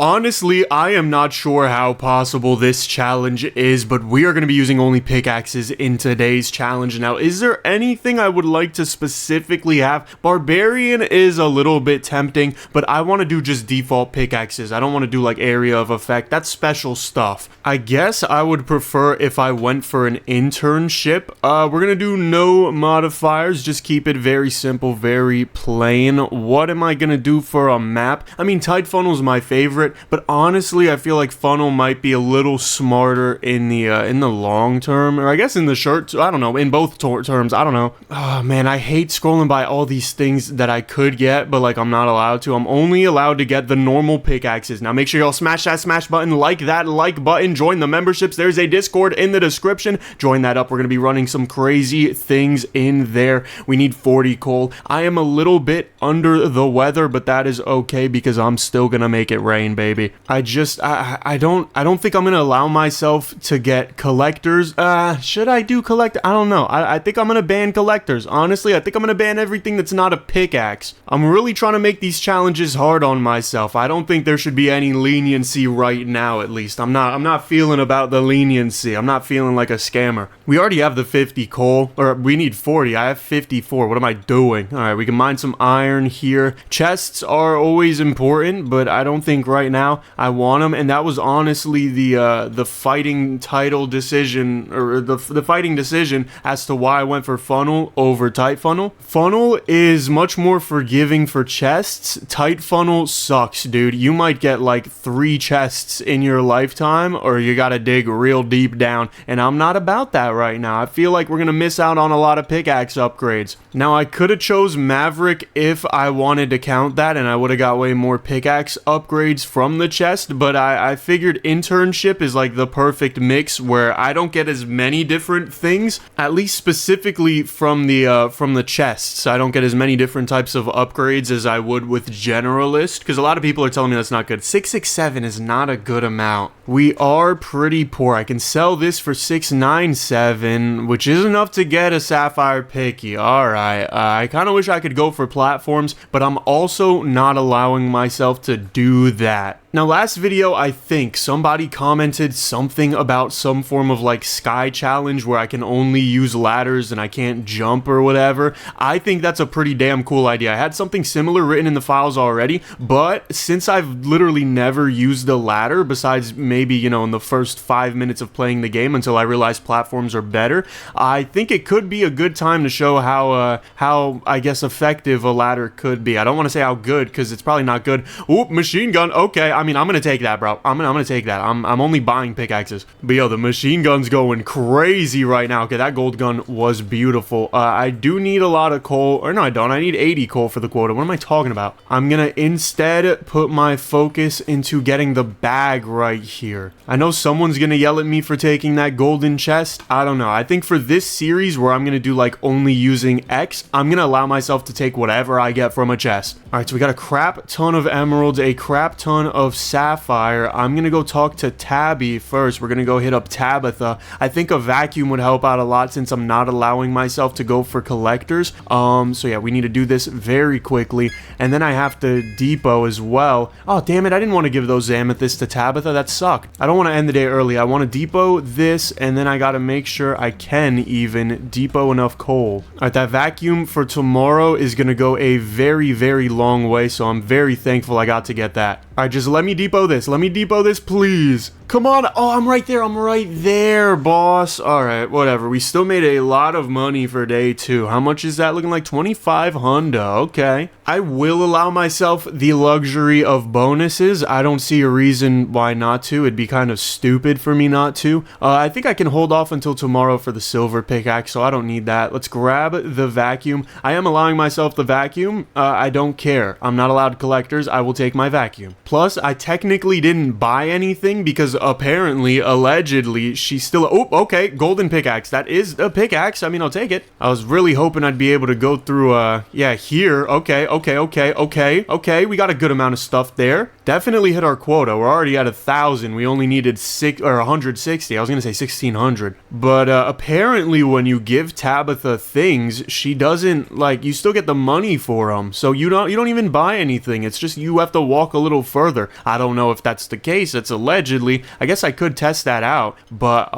Honestly, I am not sure how possible this challenge is, but we are going to be using only pickaxes in today's challenge. Now, is there anything I would like to specifically have? Barbarian is a little bit tempting, but I want to do just default pickaxes. I don't want to do like area of effect. That's special stuff. I guess I would prefer if I went for an internship. We're going to do no modifiers. Just keep it very simple, very plain. What am I going to do for a map? I mean, tight funnel is my favorite. But honestly, I feel like funnel might be a little smarter in the long term, or I guess in the short. I don't know, in both terms. I don't know. Oh man, I hate scrolling by all these things that I could get, but like I'm not allowed to. I'm only allowed to get the normal pickaxes. Now make sure y'all smash that smash button, like that like button, join the memberships. There's a Discord in the description. Join that up. We're gonna be running some crazy things in there. We need 40 coal. I am a little bit under the weather, but that is okay because I'm still gonna make it rain, baby. I don't think I'm gonna allow myself to get collectors. Should I do collect? I don't know. I think I'm gonna ban collectors. Honestly, I think I'm gonna ban everything that's not a pickaxe. I'm really trying to make these challenges hard on myself. I don't think there should be any leniency right now, at least. I'm not feeling about the leniency. I'm not feeling like a scammer. We already have the 50 coal, or we need 40. I have 54. What am I doing? All right, we can mine some iron here. Chests are always important, but I don't think right now I want them, and that was honestly the fighting title decision, or the fighting decision as to why I went for funnel over tight funnel. Funnel is much more forgiving for chests. Tight funnel sucks, dude. You might get like 3 chests in your lifetime, or you gotta dig real deep down, and I'm not about that right now. I feel like we're gonna miss out on a lot of pickaxe upgrades. Now, I could have chose Maverick if I wanted to count that, and I would have got way more pickaxe upgrades from the chest, but I figured internship is like the perfect mix where I don't get as many different things, at least specifically from the chests. I don't get as many different types of upgrades as I would with generalist, because a lot of people are telling me that's not good. 667 is not a good amount. We are pretty poor. I can sell this for 697, which is enough to get a sapphire picky. Alright, I kind of wish I could go for platforms, but I'm also not allowing myself to do that. Now, last video, I think somebody commented something about some form of like sky challenge where I can only use ladders and I can't jump or whatever. I think that's a pretty damn cool idea. I had something similar written in the files already, but since I've literally never used a ladder besides maybe, you know, in the first 5 minutes of playing the game until I realized platforms are better, I think it could be a good time to show how I guess effective a ladder could be. I don't want to say how good because it's probably not good. Oop, machine gun. Okay, I mean, I'm gonna take that, bro. I'm gonna take that. I'm only buying pickaxes. But yo, the machine gun's going crazy right now. Okay, that gold gun was beautiful. I do need a lot of coal. Or no, I don't. I need 80 coal for the quota. What am I talking about? I'm gonna instead put my focus into getting the bag right here. I know someone's gonna yell at me for taking that golden chest. I don't know. I think for this series where I'm gonna do like only using X, I'm gonna allow myself to take whatever I get from a chest. Alright, so we got a crap ton of emeralds, a crap ton of sapphire. I'm gonna go talk to Tabby first. We're gonna go hit up Tabitha. I think a vacuum would help out a lot since I'm not allowing myself to go for collectors. So yeah, we need to do this very quickly. And then I have to depot as well. Oh, damn it. I didn't want to give those amethysts to Tabitha. That sucked. I don't want to end the day early. I want to depot this, and then I got to make sure I can even depot enough coal. All right, that vacuum for tomorrow is going to go a very, very long way, so I'm very thankful I got to get that. All right, just let me depot this. Let me depot this, please. Come on. Oh, I'm right there. I'm right there, boss. All right, whatever. We still made a lot of money for day 2. How much is that looking like? 2,500. Okay. I will allow myself the luxury of bonuses. I don't see a reason why not to. It'd be kind of stupid for me not to. I think I can hold off until tomorrow for the silver pickaxe, so I don't need that. Let's grab the vacuum. I am allowing myself the vacuum. I don't care. I'm not allowed collectors. I will take my vacuum. Plus, I technically didn't buy anything because apparently, allegedly, she's still... Oh, okay, golden pickaxe. That is a pickaxe. I mean, I'll take it. I was really hoping I'd be able to go through, yeah, here. Okay. We got a good amount of stuff there. Definitely hit our quota. We're already at 1,000. We only needed 160. I was gonna say 1,600. But apparently, when you give Tabitha things, she doesn't, you still get the money for them. So you don't even buy anything. It's just you have to walk a little further. I don't know if that's the case. It's allegedly. I guess I could test that out, but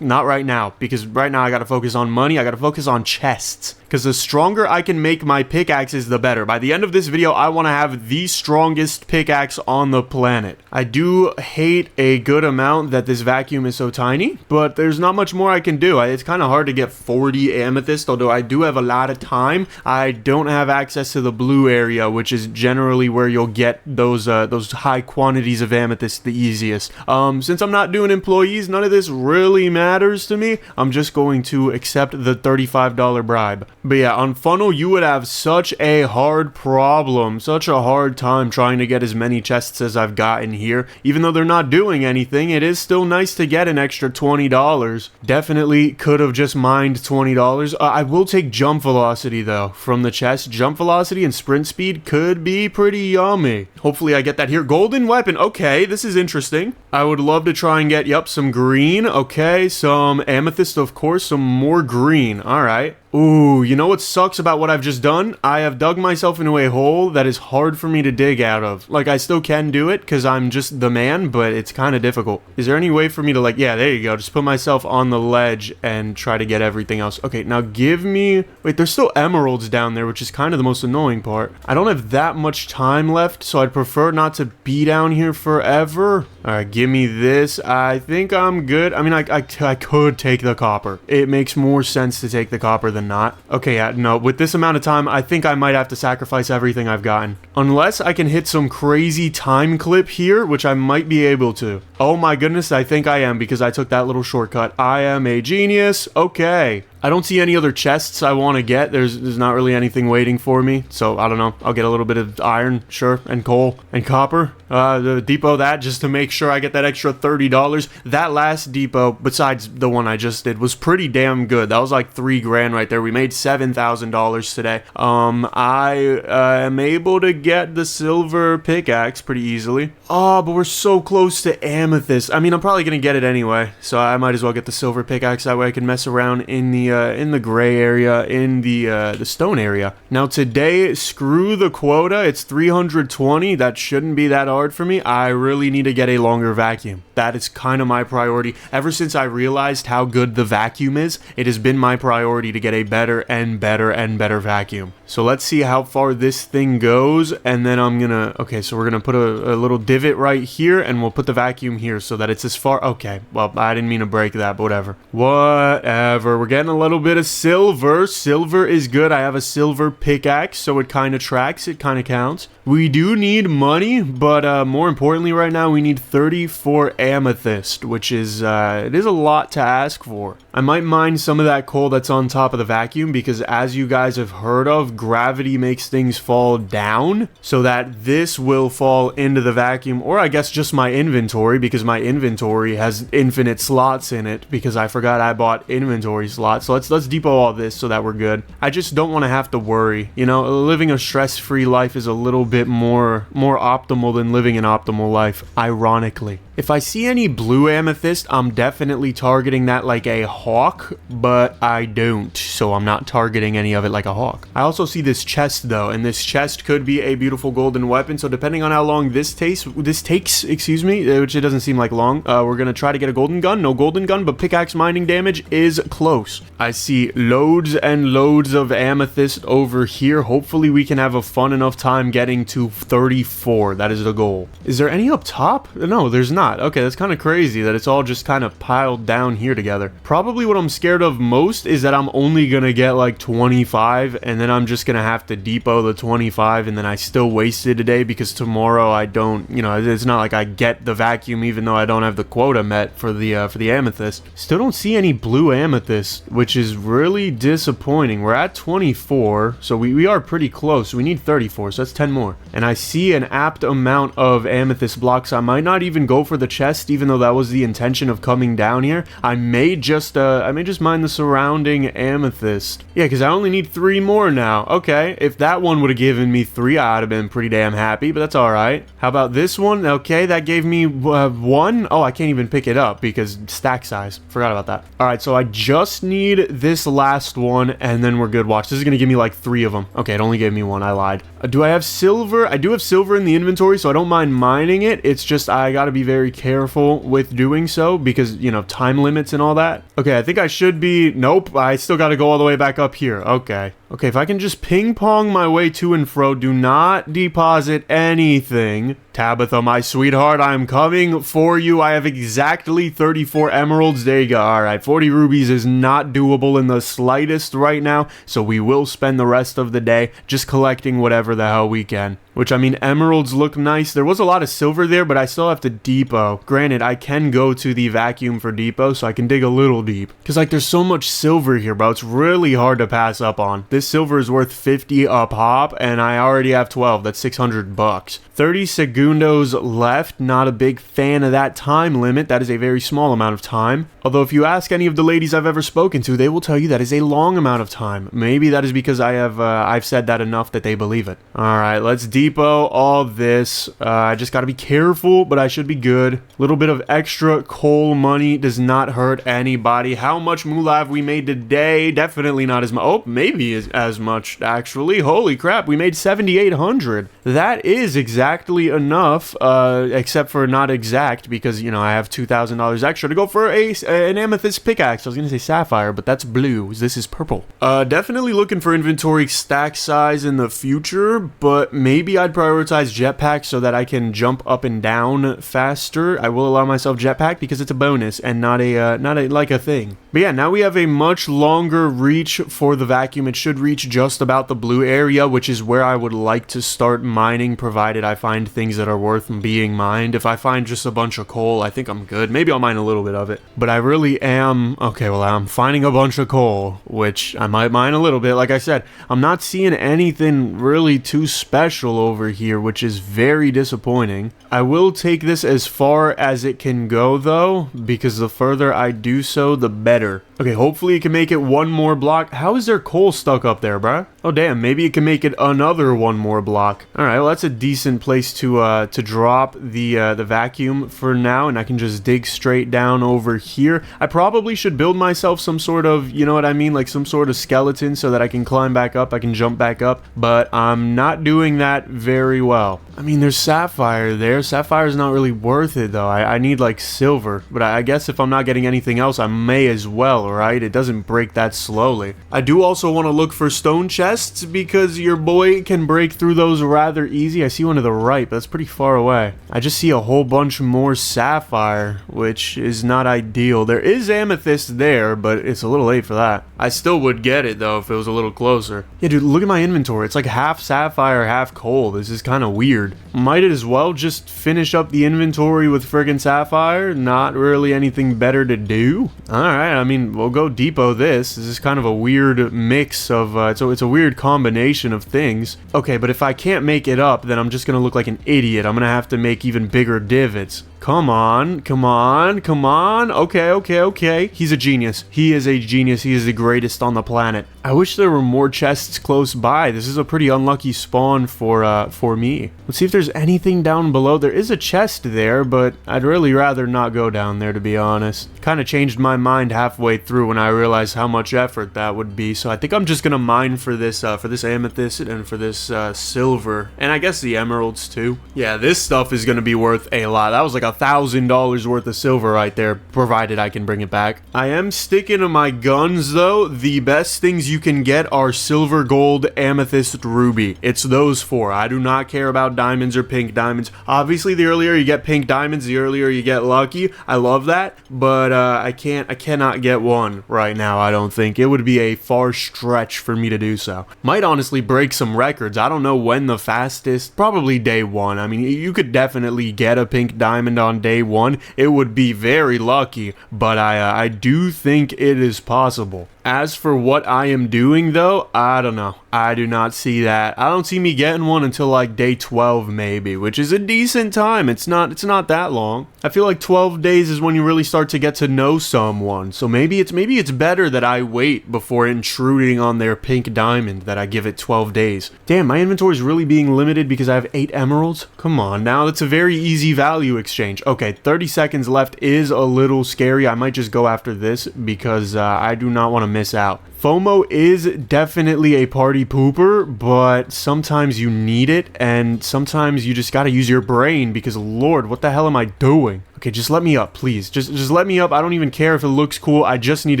not right now, because right now I gotta focus on money. I gotta focus on chests, because the stronger I can make my pickaxes, the better. By the end of this video, I want to have the strongest pickaxe on the planet. I do hate a good amount that this vacuum is so tiny, but there's not much more I can do. It's kind of hard to get 40 amethyst, although I do have a lot of time. I don't have access to the blue area, which is generally where you'll get those high quantities of amethyst the easiest. Since I'm not doing employees, none of this really matters to me. I'm just going to accept the $35 bribe. But yeah, on funnel, you would have such a hard problem, such a hard time trying to get as many chests as I've gotten here. Even though they're not doing anything, it is still nice to get an extra $20. Definitely could have just mined $20. I will take jump velocity though from the chest. Jump velocity and sprint speed could be pretty yummy. Hopefully I get that here. Golden weapon. Okay, this is interesting. I would love to try and get, yep, some green. Okay, some amethyst, of course, some more green. All right. Ooh, you know what sucks about what I've just done? I have dug myself into a hole that is hard for me to dig out of. Like, I still can do it because I'm just the man, but it's kind of difficult. Is there any way for me to, like, yeah, there you go. Just put myself on the ledge and try to get everything else. Okay, now give me... Wait, there's still emeralds down there, which is kind of the most annoying part. I don't have that much time left, so I'd prefer not to be down here forever. All right, give me this. I think I'm good. I mean, I could take the copper. It makes more sense to take the copper than not. Okay, yeah, no, with this amount of time, I think I might have to sacrifice everything I've gotten. Unless I can hit some crazy time clip here, which I might be able to. Oh my goodness, I think I am, because I took that little shortcut. I am a genius. Okay. I don't see any other chests I want to get. There's not really anything waiting for me. So, I don't know. I'll get a little bit of iron, sure, and coal, and copper. Depot that just to make sure I get that extra $30. That last depot, besides the one I just did, was pretty damn good. That was like $3 grand right there. We made $7,000 today. I am able to get the silver pickaxe pretty easily. Oh, but we're so close to amethyst. I mean, I'm probably going to get it anyway. So, I might as well get the silver pickaxe. That way I can mess around in the gray area, in the stone area. Now today, screw the quota. It's 320. That shouldn't be that hard for me. I really need to get a longer vacuum. That is kind of my priority. Ever since I realized how good the vacuum is, it has been my priority to get a better and better and better vacuum. So let's see how far this thing goes, and then I'm gonna... Okay, so we're gonna put a little divot right here, and we'll put the vacuum here so that it's as far... Okay, well, I didn't mean to break that, but whatever. Whatever. We're getting a little bit of silver. Silver is good. I have a silver pickaxe, so it kind of tracks. It kind of counts. We do need money, but more importantly right now, we need 34 amethyst, which is, it is a lot to ask for. I might mine some of that coal that's on top of the vacuum, because as you guys have heard of, gravity makes things fall down, so that this will fall into the vacuum, or I guess just my inventory, because my inventory has infinite slots in it, because I forgot I bought inventory slots. So let's depot all this so that we're good. I just don't want to have to worry. You know, living a stress-free life is a little bit more optimal than living an optimal life, ironically. If I see any blue amethyst, I'm definitely targeting that like a hawk, but I don't, so I'm not targeting any of it like a hawk. I also see this chest though, and this chest could be a beautiful golden weapon, so depending on how long this takes, excuse me, which it doesn't seem like long, we're gonna try to get a golden gun. No golden gun, but pickaxe mining damage is close. I see loads and loads of amethyst over here. Hopefully we can have a fun enough time getting to 34. That is the goal. Is there any up top? No, there's not. Okay, that's kind of crazy that it's all just kind of piled down here together. Probably what I'm scared of most is that I'm only gonna get like 25, and then I'm just gonna have to depot the 25, and then I still wasted today because tomorrow I don't, you know, it's not like I get the vacuum even though I don't have the quota met for the amethyst. Still don't see any blue amethyst, which is really disappointing. We're at 24, so we are pretty close. We need 34, so that's 10 more. And I see an apt amount of amethyst blocks. I might not even go for the chest, even though that was the intention of coming down here. I may just mine the surrounding amethyst. Yeah, because I only need 3 more now. Okay, if that one would have given me 3, I'd have been pretty damn happy, but that's all right. How about this one? Okay, that gave me 1. Oh, I can't even pick it up because stack size. Forgot about that. All right, so I just need this last one, and then we're good. Watch, this is gonna give me like 3 of them. Okay, it only gave me 1. I lied. Do I have silver? I do have silver in the inventory, so I don't mind mining it. It's just I gotta be very careful with doing so because, you know, time limits and all that. Okay, I think I should be... Nope, I still gotta go all the way back up here. Okay. Okay, if I can just ping-pong my way to and fro, do not deposit anything. Tabitha, my sweetheart, I'm coming for you. I have exactly 34 emeralds. There you go. All right, 40 rubies is not doable in the slightest right now, so we will spend the rest of the day just collecting whatever the hell we can. Which, I mean, emeralds look nice. There was a lot of silver there, but I still have to depot. Granted, I can go to the vacuum for depot, so I can dig a little deep. Because, like, there's so much silver here, bro. It's really hard to pass up on. This silver is worth 50 a pop, and I already have 12. That's 600 bucks. 30 segundos left. Not a big fan of that time limit. That is a very small amount of time. Although, if you ask any of the ladies I've ever spoken to, they will tell you that is a long amount of time. Maybe that is because I've said that enough that they believe it. All right, let's depot all this. I just got to be careful, but I should be good. A little bit of extra coal money does not hurt anybody. How much moolah have we made today? Definitely not as much. Oh, maybe as much, actually. Holy crap, we made 7,800. That is exactly enough, except for not exact, because, you know, I have $2,000 extra to go for an amethyst pickaxe. I was going to say sapphire, but that's blue. This is purple. Definitely looking for inventory stack size in the future, but maybe I'd prioritize jetpack so that I can jump up and down faster. I will allow myself jetpack because it's a bonus and not a thing. But yeah, now we have a much longer reach for the vacuum. It should reach just about the blue area, which is where I would like to start mining, provided I find things that are worth being mined. If I find just a bunch of coal, I think I'm good. Maybe I'll mine a little bit of it. But I really am... Okay, well, I'm finding a bunch of coal, which I might mine a little bit. Like I said, I'm not seeing anything really too special over here, which is very disappointing. I will take this as far as it can go, though, because the further I do so, the better. Okay, hopefully it can make it one more block. How is there coal stuck up there, bruh? Oh, damn, maybe it can make it another one more block. All right, well, that's a decent place to drop the vacuum for now, and I can just dig straight down over here. I probably should build myself some sort of, you know what I mean, like some sort of skeleton so that I can climb back up, I can jump back up, but I'm not doing that very well. I mean, there's sapphire there. Sapphire's not really worth it, though. I need, like, silver, but I guess if I'm not getting anything else, I may as well, right? It doesn't break that slowly. I do also want to look for stone chests because your boy can break through those rather easy. I see one to the right, but that's pretty far away. I just see a whole bunch more sapphire, which is not ideal. There is amethyst there, but it's a little late for that. I still would get it, though, if it was a little closer. Yeah, dude, look at my inventory. It's like half sapphire, half coal. This is kind of weird. Might as well just finish up the inventory with friggin' sapphire. Not really anything better to do. Alright, I mean, we'll go depot this. This is kind of a weird mix of, it's a weird combination of things. Okay, but if I can't make it up, then I'm just gonna look like an idiot. I'm gonna have to make even bigger divots. Come on, come on, come on. Okay, okay, okay. He's a genius. He is a genius. He is the greatest on the planet. I wish there were more chests close by. This is a pretty unlucky spawn for me. Let's see if there's anything down below. There is a chest there, but I'd really rather not go down there, to be honest. Kind of changed my mind halfway through when I realized how much effort that would be. So I think I'm just gonna mine for this amethyst and for this silver, and I guess the emeralds too. Yeah, this stuff is gonna be worth a lot. That was like $1,000 worth of silver right there, provided I can bring it back. I am sticking to my guns, though. The best things you can get are silver, gold, amethyst, ruby. It's those four. I do not care about diamonds or pink diamonds. Obviously, the earlier you get pink diamonds, the earlier you get lucky. I love that, but I cannot get one right now, I don't think. It would be a far stretch for me to do so. Might honestly break some records. I don't know when the fastest, probably day one. I mean, you could definitely get a pink diamond on day one. It would be very lucky, but I do think it is possible. As for what I am doing, though, I don't know. I do not see that. I don't see me getting one until like day 12 maybe, which is a decent time. It's not that long. I feel like 12 days is when you really start to get to know someone. So maybe it's better that I wait before intruding on their pink diamond, that I give it 12 days. Damn, my inventory is really being limited because I have 8 emeralds? Come on, now that's a very easy value exchange. Okay, 30 seconds left is a little scary. I might just go after this because I do not want to miss out. FOMO is definitely a party pooper, but sometimes you need it, and sometimes you just gotta use your brain because, Lord, what the hell am I doing? Okay, just let me up, please. Just let me up. I don't even care if it looks cool. I just need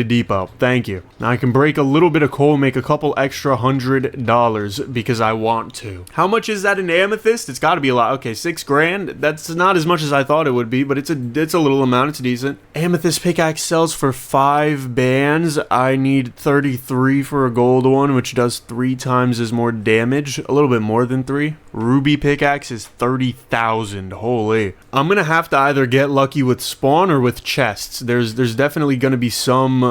a depot. Thank you. Now I can break a little bit of coal, make a couple extra $100 because I want to. How much is that in amethyst? It's got to be a lot. Okay, 6 grand. That's not as much as I thought it would be, but it's a little amount. It's decent. Amethyst pickaxe sells for 5 bands. I need 33 for a gold one, which does 3 times as more damage. A little bit more than 3. Ruby pickaxe is 30,000. Holy. I'm gonna have to either get lucky with spawn or with chests. There's definitely gonna be some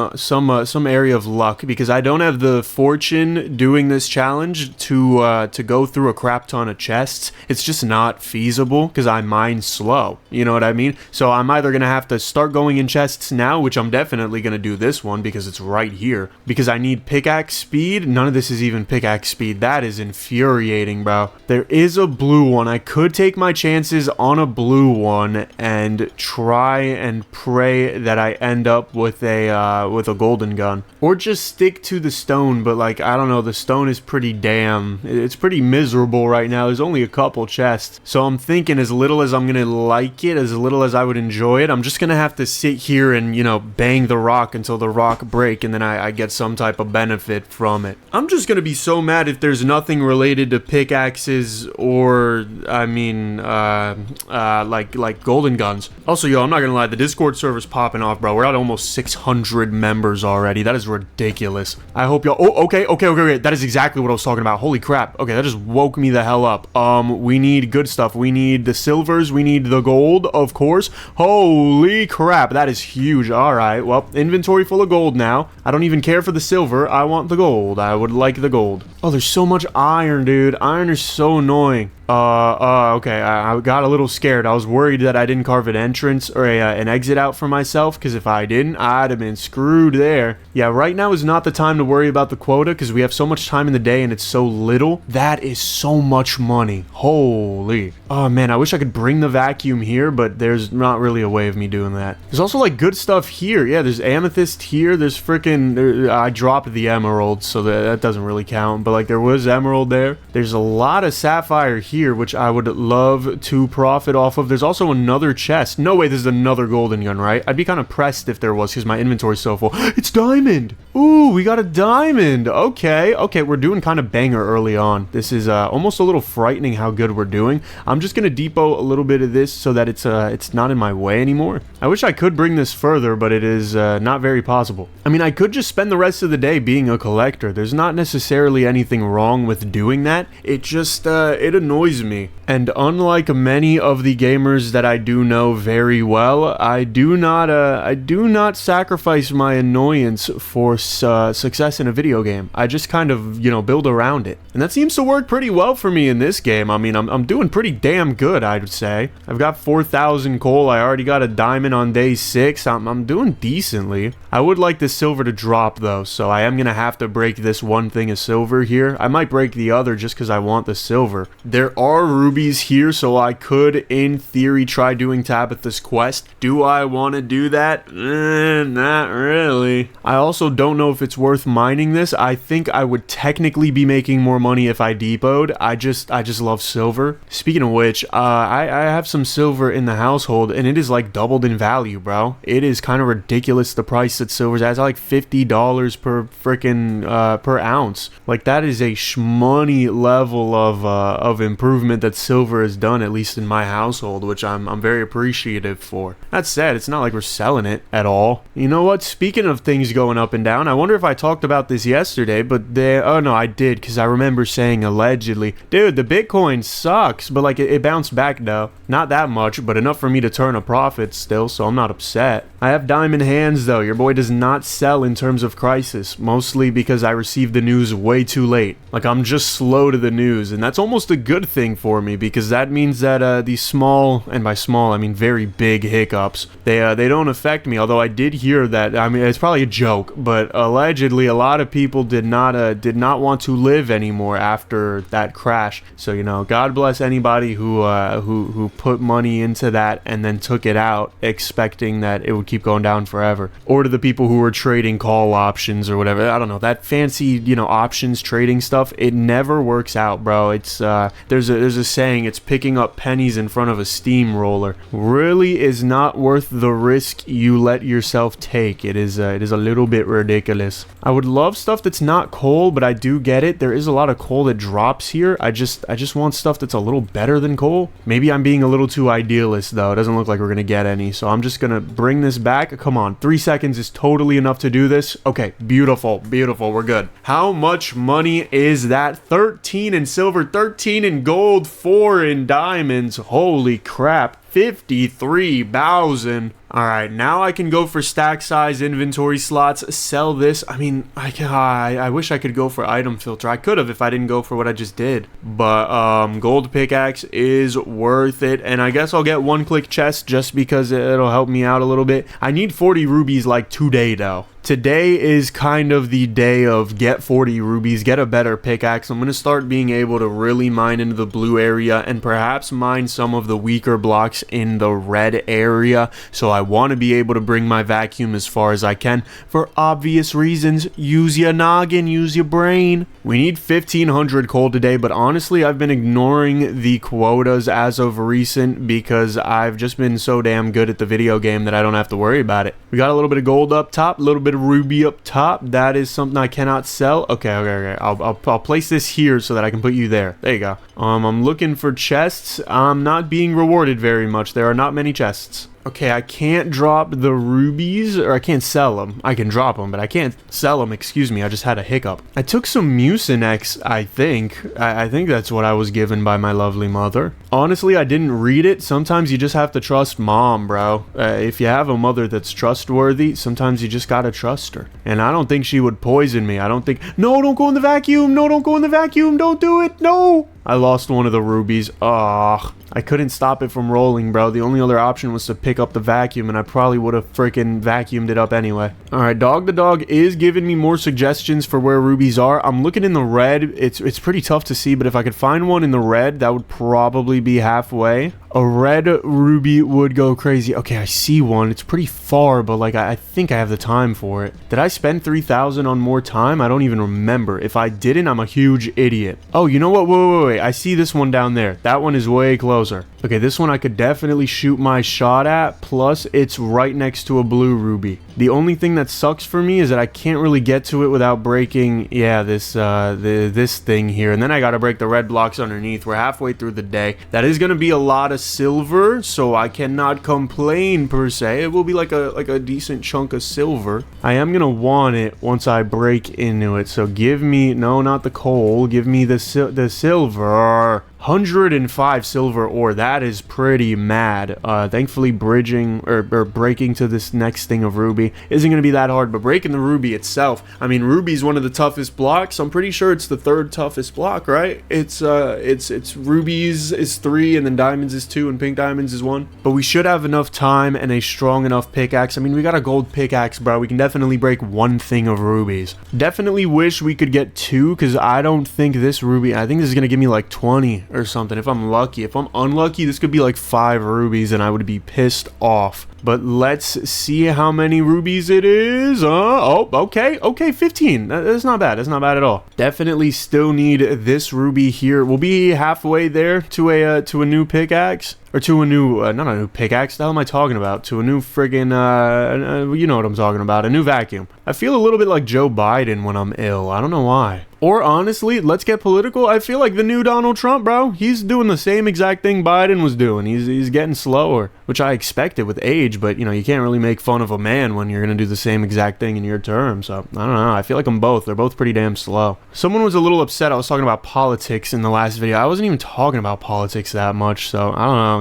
area of luck because I don't have the fortune doing this challenge to go through a crap ton of chests. It's just not feasible because I mine slow. You know what I mean? So I'm either gonna have to start going in chests now, which I'm definitely gonna do this one because it's right here. Because I need pickaxe speed. None of this is even pickaxe speed. That is infuriating, bro. There is a blue one. I could take my chances on a blue one and try and pray that I end up with a golden gun, or just stick to the stone. But like, I don't know, the stone is it's pretty miserable right now. There's only a couple chests, so I'm thinking as little as I'm gonna like it, as little as I would enjoy it, I'm just gonna have to sit here and, you know, bang the rock until the rock break, and then I get some type of benefit from it. I'm just gonna be so mad if there's nothing related to pickaxes or, I mean, like golden guns. Also, yo, I'm not gonna lie, the Discord server's popping off, bro. We're at almost 600 members already. That is ridiculous. I hope y'all... Oh, okay. That is exactly what I was talking about. Holy crap. Okay, that just woke me the hell up. We need good stuff. We need the silvers. We need the gold, of course. Holy crap, that is huge. All right, well, inventory full of gold now. I don't even care for the silver. I want the gold. I would like the gold. Oh, there's so much iron, dude. Iron is so annoying. Okay, I got a little scared. I was worried that I didn't carve an entrance or an exit out for myself, because if I didn't, I'd have been screwed there. Yeah, right now is not the time to worry about the quota, because we have so much time in the day and it's so little. That is so much money. Holy. Oh, man, I wish I could bring the vacuum here, but there's not really a way of me doing that. There's also, like, good stuff here. Yeah, there's amethyst here. There's freaking... I dropped the emerald, so that doesn't really count, but, like, there was emerald there. There's a lot of sapphire here, which I would love to profit off of. There's also another chest. No way, this is another golden gun, right? I'd be kind of pressed if there was, because my inventory's so full. It's diamond! Ooh, we got a diamond! Okay, we're doing kind of banger early on. This is almost a little frightening how good we're doing. I'm just gonna depot a little bit of this so that it's not in my way anymore. I wish I could bring this further, but it is not very possible. I mean, I could just spend the rest of the day being a collector. There's not necessarily anything wrong with doing that. It just, it annoys me. And unlike many of the gamers that I do know very well, I do not sacrifice my annoyance for success in a video game. I just kind of, you know, build around it. And that seems to work pretty well for me in this game. I mean, I'm doing pretty damn good, I would say. I've got 4,000 coal. I already got a diamond on day 6. I'm doing decently. I would like the silver to drop, though, so I am going to have to break this one thing of silver here. I might break the other just because I want the silver. There are rubies here, so I could, in theory, try doing Tabitha's quest. Do I want to do that? Not really. I also don't know if it's worth mining this. I think I would technically be making more money if I depoted. I just love silver. Speaking of which, I have some silver in the household, and it is like doubled in value, bro. It is kind of ridiculous the price that silver's at. It's like $50 per freaking per ounce. Like, that is a shmoney level of improvement that silver has done, at least in my household, which I'm very appreciative for. That said, it's not like we're selling it at all. You know what? Speaking of things going up and down, I wonder if I talked about this yesterday, but oh no, I did, because I remember saying allegedly. Dude, the Bitcoin sucks, but like it bounced back though. Not that much, but enough for me to turn a profit still, so I'm not upset. I have diamond hands though. Your boy does not sell in terms of crisis, mostly because I received the news way too late. Like, I'm just slow to the news, and that's almost a good thing for me, because that means that these small, and by small I mean very big hiccups, they don't affect me. Although I did hear that, I mean, it's probably a joke, but allegedly a lot of people did not want to live anymore after that crash. So, you know, God bless anybody who put money into that and then took it out expecting that it would keep going down forever. Or to the people who were trading call options or whatever, I don't know, that fancy, you know, options trading stuff, it never works out, bro. It's there's a saying, it's picking up pennies in front of a steamroller. Really is not worth the risk you let yourself take. It is a little bit ridiculous. I would love stuff that's not coal, but I do get it. There is a lot of coal that drops here. I just want stuff that's a little better than coal. Maybe I'm being a little too idealist though. It doesn't look like we're gonna get any, so I'm just gonna bring this back. Come on, 3 seconds is totally enough to do this. Okay, beautiful, we're good. How much money is that? 13 in silver, 13 in gold, 4 in diamonds. Holy crap, 53,000. Alright, now I can go for stack size inventory slots, sell this. I mean, I wish I could go for item filter. I could have if I didn't go for what I just did. But gold pickaxe is worth it. And I guess I'll get one-click chest just because it'll help me out a little bit. I need 40 rubies like today though. Today is kind of the day of get 40 rubies, get a better pickaxe. I'm going to start being able to really mine into the blue area and perhaps mine some of the weaker blocks in the red area. So I want to be able to bring my vacuum as far as I can for obvious reasons. Use your noggin, use your brain. We need 1,500 coal today, but honestly, I've been ignoring the quotas as of recent because I've just been so damn good at the video game that I don't have to worry about it. We got a little bit of gold up top, a little bit of ruby up top. That is something I cannot sell. Okay. I'll place this here so that I can put you there. There you go. I'm looking for chests. I'm not being rewarded very much. There are not many chests. Okay, I can't drop the rubies, or I can't sell them. I can drop them, but I can't sell them. Excuse me, I just had a hiccup. I took some Mucinex, I think. I think that's what I was given by my lovely mother. Honestly, I didn't read it. Sometimes you just have to trust mom, bro. If you have a mother that's trustworthy, sometimes you just gotta trust her. And I don't think she would poison me. I don't think... No, don't go in the vacuum! No, don't go in the vacuum! Don't do it! No! I lost one of the rubies. Ugh. I couldn't stop it from rolling, bro. The only other option was to pick up the vacuum, and I probably would have freaking vacuumed it up anyway. Alright, Dog the Dog is giving me more suggestions for where rubies are. I'm looking in the red. It's pretty tough to see, but if I could find one in the red, that would probably be halfway. A red ruby would go crazy. Okay, I see one. It's pretty far, but like I think I have the time for it. Did I spend 3,000 on more time? I don't even remember. If I didn't, I'm a huge idiot. Oh, you know what? Wait. I see this one down there. That one is way closer. Okay, this one I could definitely shoot my shot at. Plus, it's right next to a blue ruby. The only thing that sucks for me is that I can't really get to it without breaking, yeah, this thing here. And then I gotta break the red blocks underneath. We're halfway through the day. That is gonna be a lot of silver, so I cannot complain per se. It will be like a decent chunk of silver. I am gonna want it once I break into it. So give me, no, not the coal. Give me the silver. 105 silver ore. That is pretty mad. Thankfully bridging or breaking to this next thing of ruby isn't going to be that hard, but breaking the ruby itself, I mean, ruby is one of the toughest blocks. I'm pretty sure it's the third toughest block, right? It's rubies is 3, and then diamonds is 2, and pink diamonds is 1. But we should have enough time and a strong enough pickaxe. I mean, we got a gold pickaxe, bro. We can definitely break one thing of rubies. Definitely wish we could get 2, because I don't think this ruby, I think this is going to give me like 20 or something if I'm lucky. If I'm unlucky, this could be like 5 rubies and I would be pissed off. But let's see how many rubies it is. Oh, okay, 15. That's not bad. That's not bad at all. Definitely still need this ruby here. We'll be halfway there to a new pickaxe. Or to a new, not a new pickaxe, the hell am I talking about? To a new friggin', you know what I'm talking about, a new vacuum. I feel a little bit like Joe Biden when I'm ill. I don't know why. Or honestly, let's get political. I feel like the new Donald Trump, bro. He's doing the same exact thing Biden was doing. He's getting slower, which I expected with age. age, but, you know, you can't really make fun of a man when you're going to do the same exact thing in your term. So, I don't know. I feel like them both. They're both pretty damn slow. Someone was a little upset I was talking about politics in the last video. I wasn't even talking about politics that much, so I don't know.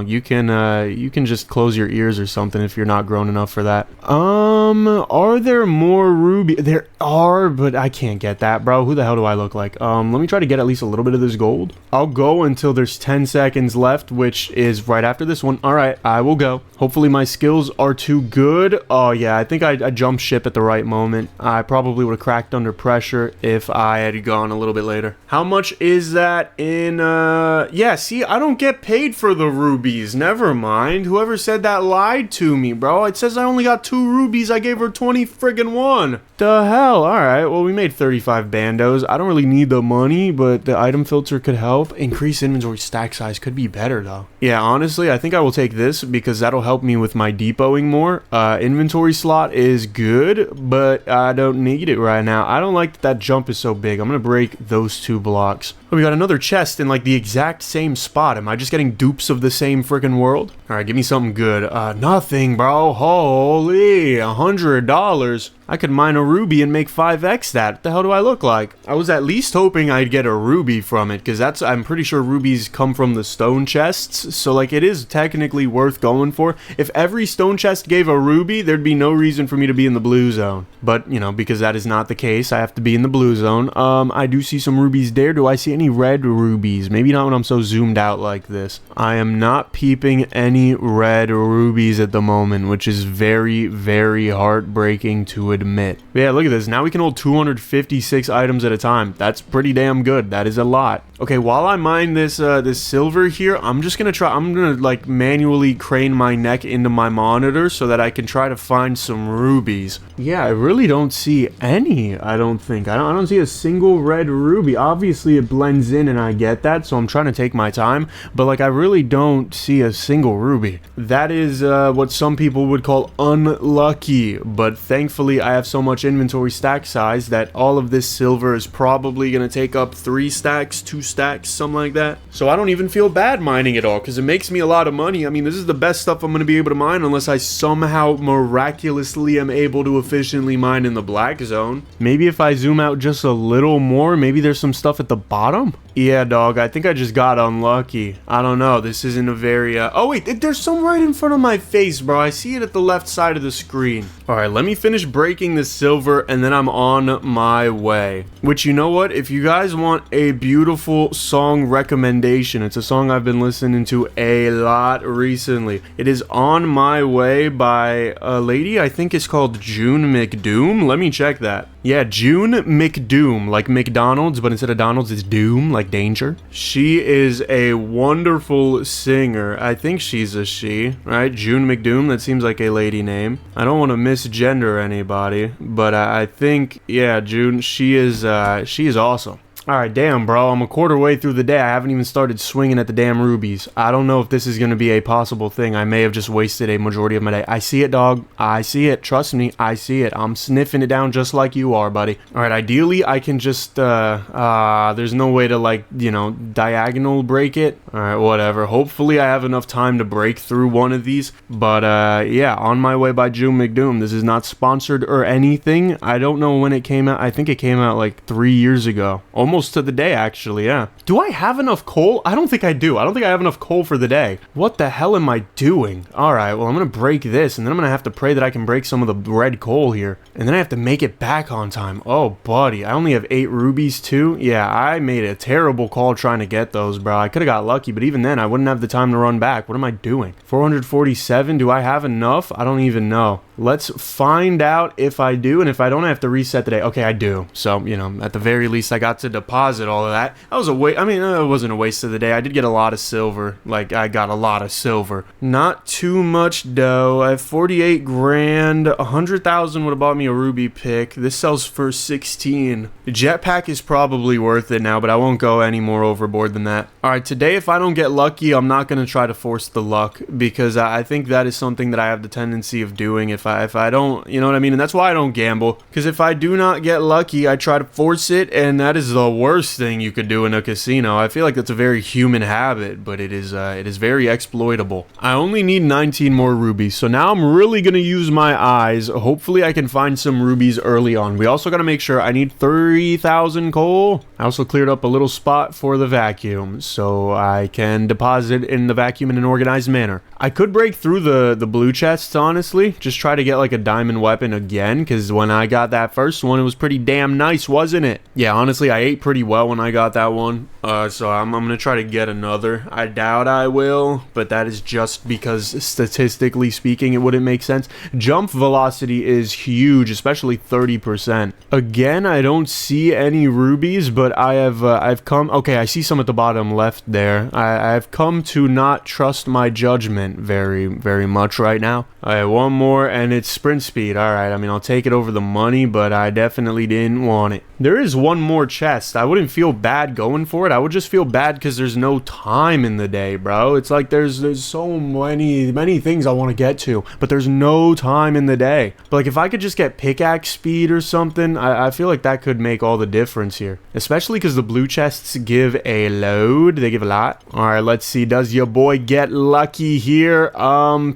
You can just close your ears or something if you're not grown enough for that. Are there more ruby? There are, but I can't get that, bro. Who the hell do I look like? Let me try to get at least a little bit of this gold. I'll go until there's 10 seconds left, which is right after this one. All right, I will go. Hopefully my skills are too good. Oh yeah, I think I jumped ship at the right moment. I probably would have cracked under pressure if I had gone a little bit later. How much is that in, yeah, see, I don't get paid for the rubies. Never mind. Whoever said that lied to me, bro. It says I only got 2 rubies. I gave her 20 friggin' one. The hell? Alright, well, we made 35 bandos. I don't really need the money, but the item filter could help. Increase inventory stack size could be better, though. Yeah, honestly, I think I will take this because that'll help me with my depoting more. Inventory slot is good, but I don't need it right now. I don't like that jump is so big. I'm gonna break those 2 blocks. Oh, we got another chest in, like, the exact same spot. Am I just getting dupes of the same freaking world? Alright, give me something good. Nothing, bro. Holy, $100. I could mine a ruby and make 5x that. What the hell do I look like? I was at least hoping I'd get a ruby from it, because I'm pretty sure rubies come from the stone chests, so, like, it is technically worth going for. If every stone chest gave a ruby, there'd be no reason for me to be in the blue zone. But, you know, because that is not the case, I have to be in the blue zone. I do see some rubies there. Do I see any red rubies? Maybe not when I'm so zoomed out like this. I am not peeping any red rubies at the moment, which is very, very heartbreaking to admit. But yeah, look at this. Now we can hold 256 items at a time. That's pretty damn good. That is a lot. Okay, while I mine this this silver here, I'm gonna like manually crane my neck into my monitor so that I can try to find some rubies. Yeah, I really don't see any. I don't see a single red ruby. Obviously it blends in and I get that, so I'm trying to take my time, but like I really don't see a single ruby. That is what some people would call unlucky, but thankfully I have so much inventory stack size that all of this silver is probably gonna take up 3 stacks, 2 stacks, something like that. So I don't even feel bad mining it all because it makes me a lot of money. I mean, this is the best stuff I'm going to be able to mine unless I somehow miraculously am able to efficiently mine in the black zone. Maybe if I zoom out just a little more, maybe there's some stuff at the bottom. Yeah, dog, I think I just got unlucky. I don't know. This isn't a very, oh, wait, there's some right in front of my face, bro. I see it at the left side of the screen. All right, let me finish breaking this silver, and then I'm on my way. Which, you know what? If you guys want a beautiful song recommendation, it's a song I've been listening to a lot recently. It is On My Way by a lady, I think it's called June McDoom. Let me check that. Yeah, June McDoom, like McDonald's, but instead of Donald's, it's Doom, like danger. She is a wonderful singer. I think she's a she, right? June McDoom, that seems like a lady name. I don't want to misgender anybody, but I think, yeah, June, she is awesome. Alright, damn, bro. I'm a quarter way through the day. I haven't even started swinging at the damn rubies. I don't know if this is going to be a possible thing. I may have just wasted a majority of my day. I see it, dog. I see it. Trust me, I see it. I'm sniffing it down just like you are, buddy. Alright, ideally, I can just, there's no way to, like, you know, diagonal break it. Alright, whatever. Hopefully, I have enough time to break through one of these. But, yeah, On My Way by June McDoom. This is not sponsored or anything. I don't know when it came out. I think it came out, like, 3 years ago. Almost to the day, actually, yeah. Do I have enough coal? I don't think I do. I don't think I have enough coal for the day. What the hell am I doing? Alright, well, I'm gonna break this, and then I'm gonna have to pray that I can break some of the red coal here. And then I have to make it back on time. Oh, buddy. I only have 8 rubies, too. Yeah, I made a terrible call trying to get those, bro. I could have got lucky, but even then, I wouldn't have the time to run back. What am I doing? 447? Do I have enough? I don't even know. Let's find out if I do, and if I don't, I have to reset the day. Okay, I do. So, you know, at the very least, I got to deposit all of that. That was a waste. I mean, it wasn't a waste of the day. I did get a lot of silver. Like, I got a lot of silver. Not too much dough. I have 48 grand. 100,000 would have bought me a ruby pick. This sells for 16. The jetpack is probably worth it now, but I won't go any more overboard than that. All right, today, if I don't get lucky, I'm not going to try to force the luck, because I think that is something that I have the tendency of doing if I don't, you know what I mean? And that's why I don't gamble, because if I do not get lucky, I try to force it, and that is the worst thing you could do in a casino. I feel like that's a very human habit, but it is very exploitable. I only need 19 more rubies, so now I'm really gonna use my eyes. Hopefully I can find some rubies early on. We also gotta make sure I need 30,000 coal. I also cleared up a little spot for the vacuum, so I can deposit in the vacuum in an organized manner. I could break through the blue chests, honestly. Just try to get like a diamond weapon again, because when I got that first one, it was pretty damn nice, wasn't it? Yeah, honestly, I ate pretty well when I got that one. So I'm gonna try to get another. I doubt I will, but that is just because statistically speaking, it wouldn't make sense. Jump velocity is huge, especially 30%. Again, I don't see any rubies, but I've come. Okay, I see some at the bottom left there. I've come to not trust my judgment very, very much right now. All right, one more, and it's sprint speed. All right, I mean, I'll take it over the money, but I definitely didn't want it. There is one more chest. I wouldn't feel bad going for it. I would just feel bad because there's no time in the day, bro. It's like there's so many things I want to get to, but there's no time in the day. But like if I could just get pickaxe speed or something, I feel like that could make all the difference here. Especially because the blue chests give a load. They give a lot. All right, let's see. Does your boy get lucky here?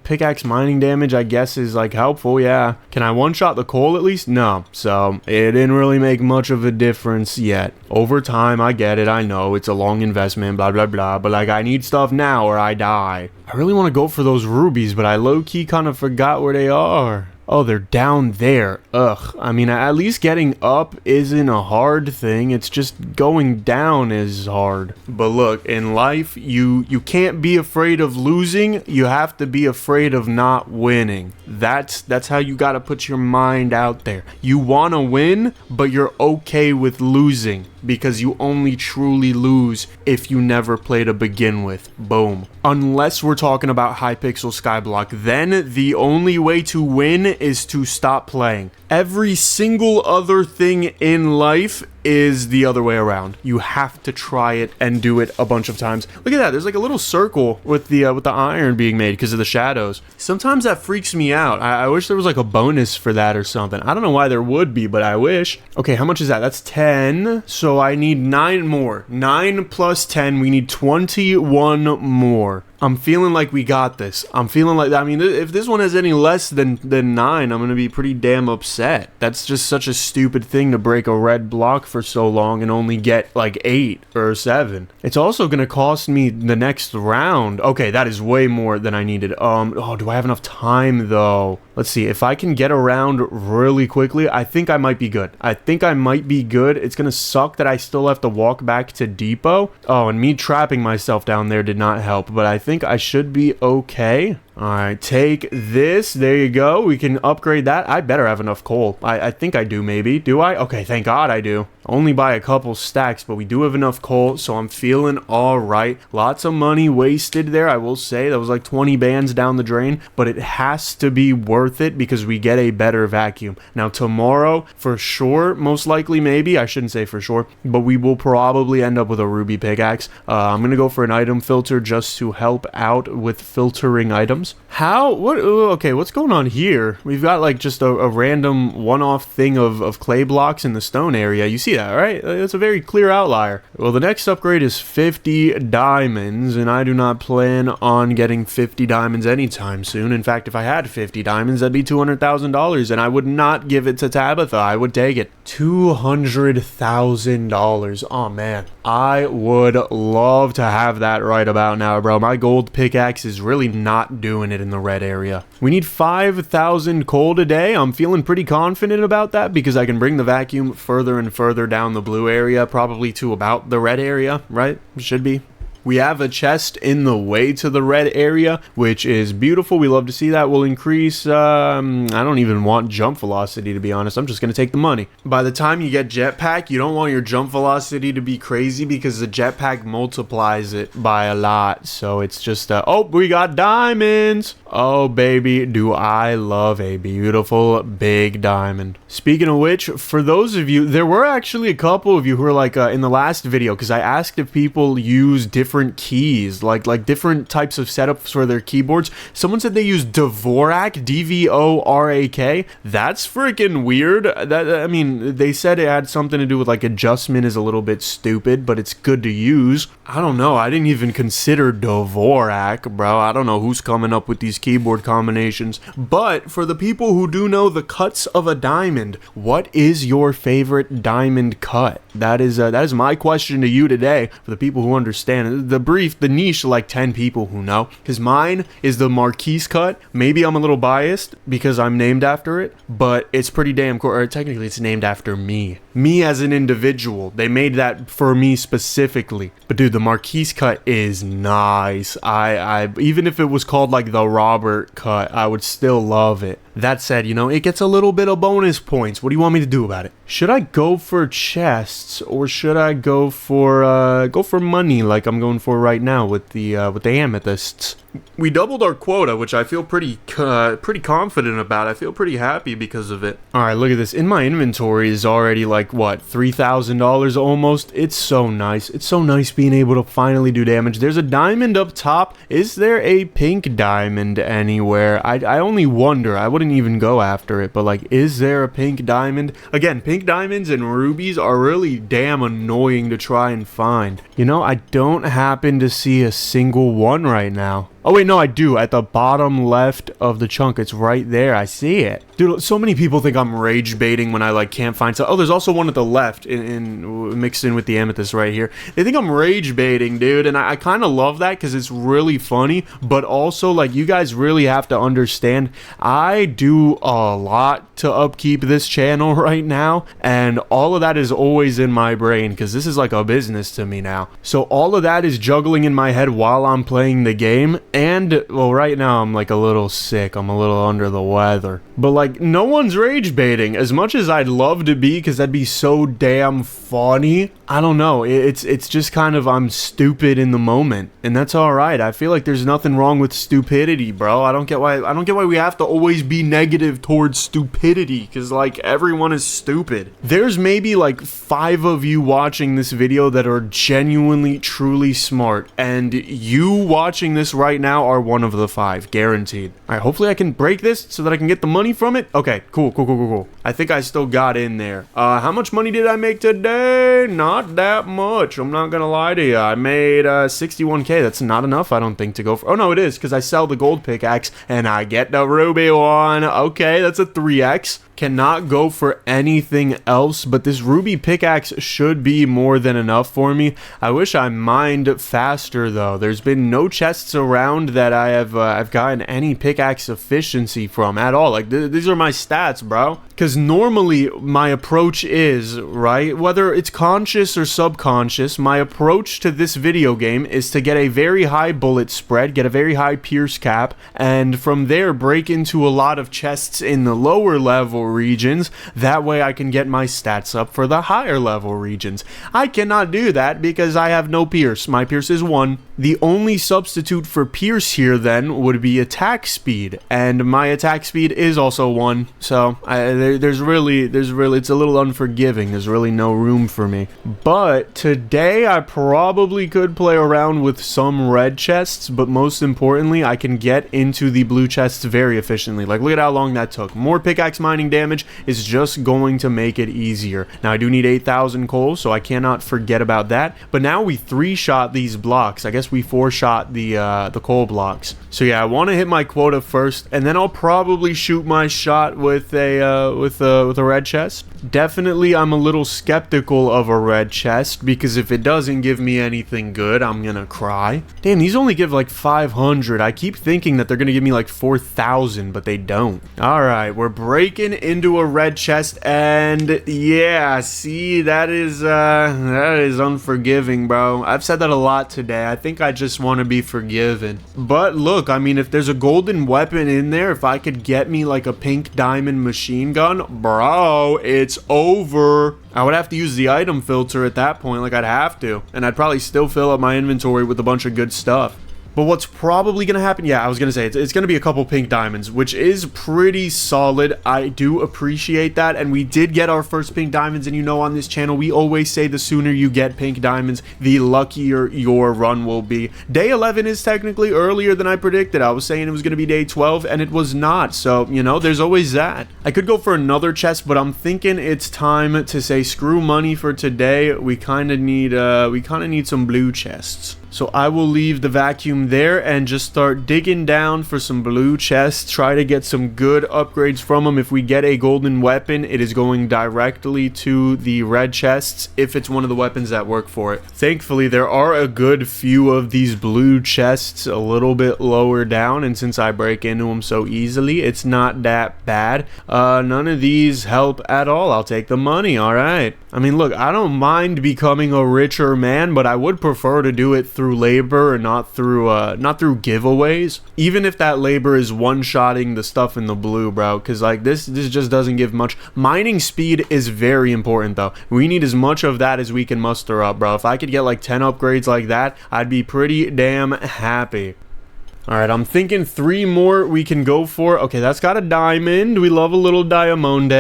Pickaxe mining damage, I guess, is like helpful. Yeah. Can I one-shot the coal at least? No. So it didn't really make much of a difference yet. Over time, I get it. I know it's a long investment, blah, blah, blah. But like I need stuff now or I die. I really want to go for those rubies, but I low-key kind of forgot where they are. Oh, they're down there. Ugh. I mean, at least getting up isn't a hard thing. It's just going down is hard. But look, in life, you can't be afraid of losing. You have to be afraid of not winning. That's how you got to put your mind out there. You want to win, but you're okay with losing, because you only truly lose if you never play to begin with. Boom. Unless we're talking about Hypixel Skyblock, then the only way to win is to stop playing. Every single other thing in life is the other way around. You have to try it and do it a bunch of times. Look at that. There's like a little circle with the iron being made because of the shadows. Sometimes that freaks me out. I wish there was like a bonus for that or something. I don't know why there would be, but I wish. Okay, how much is that? That's 10. So I need 9 more. 9 plus 10. We need 21 more. I'm feeling like we got this. I'm feeling like, I mean, if this one has any less than 9, I'm going to be pretty damn upset. That's just such a stupid thing to break a red block for so long and only get like 8 or 7. It's also going to cost me the next round. Okay, that is way more than I needed. Oh, do I have enough time though? Let's see. If I can get around really quickly, I think I might be good. It's going to suck that I still have to walk back to depot. Oh, and me trapping myself down there did not help, but I think I should be okay. Alright, take this. There you go. We can upgrade that. I better have enough coal. I think I do, maybe. Do I? Okay, thank God I do. Only by a couple stacks, but we do have enough coal, so I'm feeling alright. Lots of money wasted there, I will say. That was like 20 bands down the drain, but it has to be worth it because we get a better vacuum. Now, tomorrow, for sure, most likely, maybe, I shouldn't say for sure, but we will probably end up with a ruby pickaxe. I'm going to go for an item filter just to help out with filtering items. Okay, what's going on here? We've got like just a random one-off thing of clay blocks in the stone area. You see that, right? It's a very clear outlier. Well, the next upgrade is 50 diamonds, and I do not plan on getting 50 diamonds anytime soon. In fact, if I had 50 diamonds, that'd be $200,000, and I would not give it to Tabitha. I would take it. $200,000. Oh, man. I would love to have that right about now, bro. My gold pickaxe is really not doing it in the red area. We need 5,000 coal today. I'm feeling pretty confident about that because I can bring the vacuum further and further down the blue area, probably to about the red area, right? Should be. We have a chest in the way to the red area, which is beautiful. We love to see that. Will increase, I don't even want jump velocity, to be honest. I'm just going to take the money. By the time you get jetpack, you don't want your jump velocity to be crazy because the jetpack multiplies it by a lot. So it's just, oh, we got diamonds. Oh, baby, do I love a beautiful big diamond. Speaking of which, for those of you, there were actually a couple of you who were like in the last video, because I asked if people use different different keys, like different types of setups for their keyboards. Someone said they use Dvorak, D-V-O-R-A-K. That's freaking weird. I mean, they said it had something to do with like adjustment is a little bit stupid, but it's good to use. I don't know. I didn't even consider Dvorak, bro. I don't know who's coming up with these keyboard combinations. But for the people who do know the cuts of a diamond, what is your favorite diamond cut? That is my question to you today. For the people who understand the niche, like 10 people who know, because mine is the Marquise cut. Maybe I'm a little biased because I'm named after it, but it's pretty damn cool. Or technically, it's named after me as an individual. They made that for me specifically. But dude, the Marquise cut is nice. I even if it was called like the Robert cut, I would still love it. That said, you know, it gets a little bit of bonus points. What do you want me to do about it? Should I go for chests or should I go for money like I'm going for right now with the amethysts? We doubled our quota, which I feel pretty confident about. I feel pretty happy because of it. All right, look at this. In my inventory is already like what, $3,000 almost. It's so nice. It's so nice being able to finally do damage. There's a diamond up top. Is there a pink diamond anywhere? I only wonder. I wouldn't even go after it, but like, is there a pink diamond? Again, pink diamonds and rubies are really damn annoying to try and find. You know, I don't happen to see a single one right now. Oh wait, no, I do. At the bottom left of the chunk, it's right there. I see it. Dude, so many people think I'm rage baiting when I like can't find some. Oh, there's also one at the left mixed in with the amethyst right here. They think I'm rage baiting, dude, and I kind of love that because it's really funny, but also like you guys really have to understand, I do a lot to upkeep this channel right now, and all of that is always in my brain because this is like a business to me now. So all of that is juggling in my head while I'm playing the game. And, well, right now I'm like a little sick. I'm a little under the weather. But like, no one's rage baiting. As much as I'd love to be, because that'd be so damn funny. I don't know. It's just kind of, I'm stupid in the moment. And that's alright. I feel like there's nothing wrong with stupidity, bro. I don't get why we have to always be negative towards stupidity. Because like, everyone is stupid. There's maybe like 5 of you watching this video that are genuinely, truly smart. And you watching this right now are one of the 5, guaranteed. All right, hopefully I can break this so that I can get the money from it. Okay, cool. I think I still got in there. How much money did I make today? Not that much. I'm not gonna lie to you. I made 61k. That's not enough, I don't think, to go for. Oh no, it is, because I sell the gold pickaxe and I get the ruby one. Okay, that's a 3x. Cannot go for anything else, but this ruby pickaxe should be more than enough for me. I wish I mined faster though. There's been no chests around that I've gotten any pickaxe efficiency from at all. Like these are my stats, bro. Because normally my approach is, right, whether it's conscious or subconscious, my approach to this video game is to get a very high bullet spread, get a very high pierce cap, and from there break into a lot of chests in the lower level regions. That way I can get my stats up for the higher level regions. I cannot do that because I have no pierce. My pierce is 1. The only substitute for pierce here then would be attack speed, and my attack speed is also 1. So there's really it's a little unforgiving. There's really no room for me. But today I probably could play around with some red chests, but most importantly I can get into the blue chests very efficiently. Like look at how long that took. More pickaxe mining damage is just going to make it easier. Now I do need 8,000 coal, so I cannot forget about that. But now we 3-shot these blocks. I guess we 4-shot the coal blocks. So yeah, I want to hit my quota first, and then I'll probably shoot my shot with a red chest. Definitely, I'm a little skeptical of a red chest because if it doesn't give me anything good, I'm gonna cry. Damn, these only give like 500. I keep thinking that they're gonna give me like 4,000, but they don't. All right, we're breaking into a red chest, and yeah, see, that is unforgiving, bro. I've said that a lot today. I think I just want to be forgiven. But look, I mean, if there's a golden weapon in there, if I could get me like a pink diamond machine gun, bro, it's over. I would have to use the item filter at that point, like I'd have to, and I'd probably still fill up my inventory with a bunch of good stuff. But what's probably gonna happen, yeah, I was gonna say it's gonna be a couple pink diamonds, which is pretty solid. I do appreciate that, and we did get our first pink diamonds, and you know, on this channel we always say the sooner you get pink diamonds, the luckier your run will be. Day 11 is technically earlier than I predicted. I was saying it was gonna be day 12, and it was not, so you know, there's always that. I could go for another chest, but I'm thinking it's time to say screw money for today. We kind of need some blue chests. So I will leave the vacuum there and just start digging down for some blue chests, try to get some good upgrades from them. If we get a golden weapon, it is going directly to the red chests if it's one of the weapons that work for it. Thankfully, there are a good few of these blue chests a little bit lower down, and since I break into them so easily, it's not that bad. None of these help at all. I'll take the money, alright. I mean, look, I don't mind becoming a richer man, but I would prefer to do it through labor and not through giveaways, even if that labor is one-shotting the stuff in the blue, bro, because like this just doesn't give much. Mining speed is very important though. We need as much of that as we can muster up, bro. If I could get like 10 upgrades like that, I'd be pretty damn happy. Alright, I'm thinking 3 more we can go for. Okay, that's got a diamond. We love a little diamond.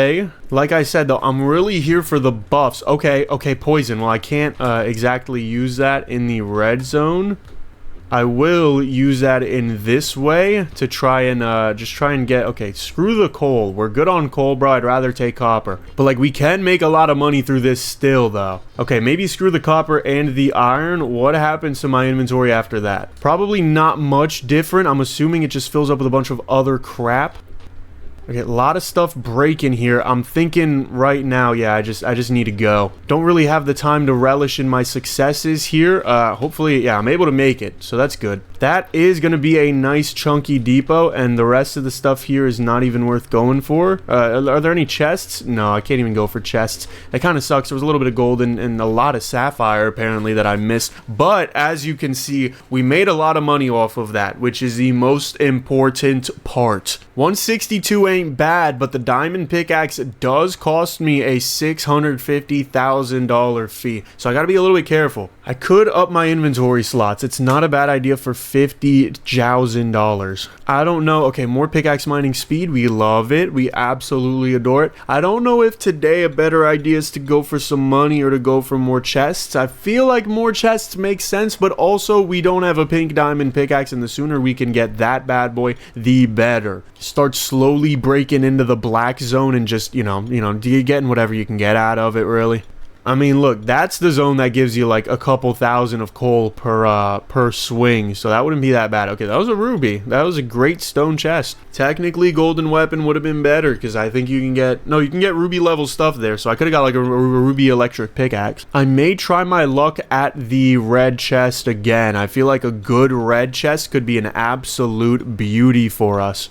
Like I said, though, I'm really here for the buffs. Okay, poison. Well, I can't exactly use that in the red zone. I will use that in this way to try and just try and get, okay, screw the coal. We're good on coal, bro. I'd rather take copper. But like, we can make a lot of money through this still though. Okay, maybe screw the copper and the iron. What happens to my inventory after that? Probably not much different. I'm assuming it just fills up with a bunch of other crap. Okay, a lot of stuff breaking here. I'm thinking right now, yeah, I just need to go. Don't really have the time to relish in my successes here. Hopefully, yeah, I'm able to make it, so that's good. That is going to be a nice chunky depot, and the rest of the stuff here is not even worth going for. Are there any chests? No, I can't even go for chests. That kind of sucks. There was a little bit of gold and a lot of sapphire, apparently, that I missed. But, as you can see, we made a lot of money off of that, which is the most important part. 162 ain't bad, but the diamond pickaxe does cost me a $650,000 fee, so I gotta be a little bit careful. I could up my inventory slots. It's not a bad idea for $50,000. I don't know. Okay, more pickaxe mining speed. We love it. We absolutely adore it. I don't know if today a better idea is to go for some money or to go for more chests. I feel like more chests make sense, but also we don't have a pink diamond pickaxe, and the sooner we can get that bad boy, the better. Start slowly breaking into the black zone and just, you know, getting whatever you can get out of it, really. I mean, look, that's the zone that gives you like a couple thousand of coal per swing, so that wouldn't be that bad. Okay, that was a ruby. That was a great stone chest. Technically, golden weapon would have been better, because I think you can get, no, you can get ruby level stuff there, so I could have got like a ruby electric pickaxe. I may try my luck at the red chest again. I feel like a good red chest could be an absolute beauty for us.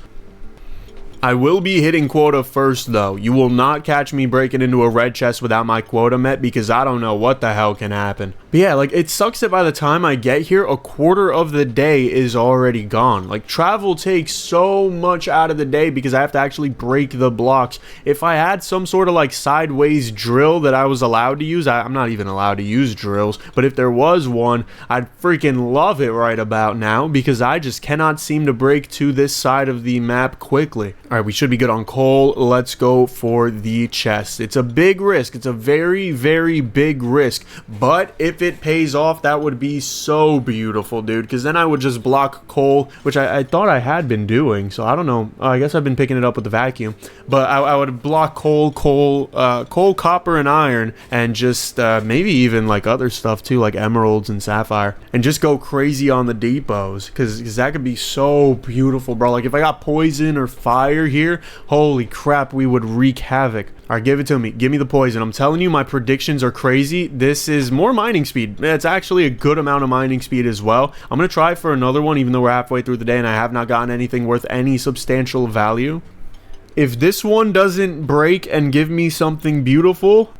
I will be hitting quota first though. You will not catch me breaking into a red chest without my quota met, because I don't know what the hell can happen. But yeah, like, it sucks that by the time I get here, a quarter of the day is already gone. Like, travel takes so much out of the day because I have to actually break the blocks. If I had some sort of like sideways drill that I was allowed to use, I'm not even allowed to use drills, but if there was one, I'd freaking love it right about now, because I just cannot seem to break to this side of the map quickly. Alright, we should be good on coal. Let's go for the chest. It's a big risk. It's a very, very big risk. But if it pays off, that would be so beautiful, dude. Because then I would just block coal, which I thought I had been doing. So I don't know. I guess I've been picking it up with the vacuum. But I would block coal, copper, and iron. And just maybe even like other stuff too, like emeralds and sapphire. And just go crazy on the depots. Because that could be so beautiful, bro. Like if I got poison or fire here, holy crap, we would wreak havoc. All right, give it to me. Give me the poison. I'm telling you, my predictions are crazy. This is more mining speed. It's actually a good amount of mining speed as well. I'm going to try for another one, even though we're halfway through the day and I have not gotten anything worth any substantial value. If this one doesn't break and give me something beautiful,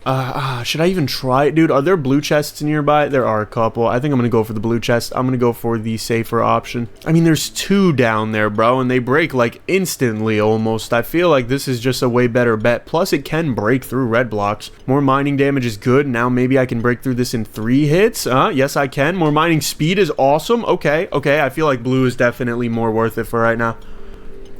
should I even try it, dude? Are there blue chests nearby? There are a couple. I think I'm gonna go for the blue chest. I'm gonna go for the safer option. I mean, there's 2 down there, bro, and they break like instantly almost. I feel like this is just a way better bet. Plus, it can break through red blocks. More mining damage is good. Now maybe I can break through this in 3 hits. Yes, I can. More mining speed is awesome. Okay. I feel like blue is definitely more worth it for right now.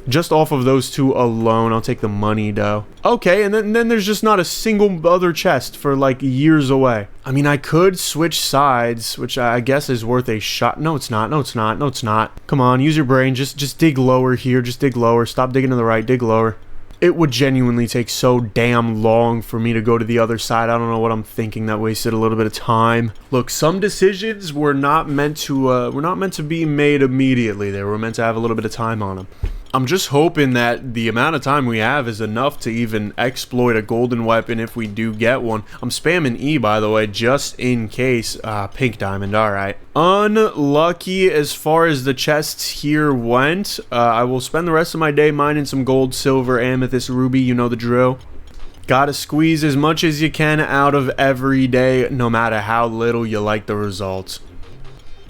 Just off of those 2 alone, I'll take the money, though. Okay, and then there's just not a single other chest for, like, years away. I mean, I could switch sides, which I guess is worth a shot. No, it's not. No, it's not. No, it's not. Come on, use your brain. Just dig lower here. Just dig lower. Stop digging to the right. Dig lower. It would genuinely take so damn long for me to go to the other side. I don't know what I'm thinking. That wasted a little bit of time. Look, some decisions were not meant to be made immediately. They were meant to have a little bit of time on them. I'm just hoping that the amount of time we have is enough to even exploit a golden weapon if we do get one. I'm spamming E, by the way, just in case. Pink diamond, alright. Unlucky as far as the chests here went. I will spend the rest of my day mining some gold, silver, amethyst, ruby, you know the drill. Gotta squeeze as much as you can out of every day, no matter how little you like the results.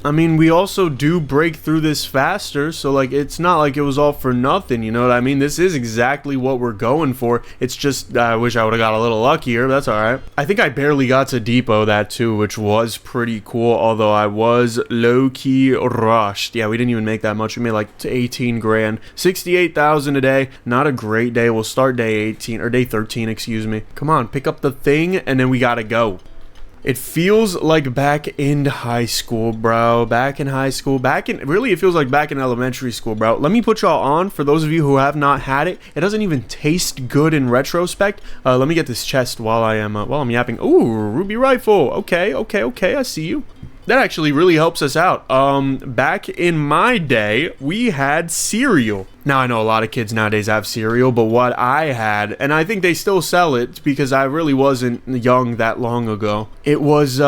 I mean, we also do break through this faster, so like it's not like it was all for nothing, you know what I mean? This is exactly what we're going for. It's just, I wish I would have got a little luckier, but that's alright. I think I barely got to depot that too, which was pretty cool, although I was low-key rushed. Yeah, we didn't even make that much. We made like 18 grand. 68,000 a day. Not a great day. We'll start day 18, or day 13, excuse me. Come on, pick up the thing, and then we gotta go. It feels like back in high school, bro. Back in high school. Really, it feels like back in elementary school, bro. Let me put y'all on, for those of you who have not had it. It doesn't even taste good in retrospect. Let me get this chest while I'm yapping. Ooh, ruby rifle. Okay, I see you. That actually really helps us out. Back in my day, we had cereal. Now, I know a lot of kids nowadays have cereal, but what I had, and I think they still sell it because I really wasn't young that long ago. It was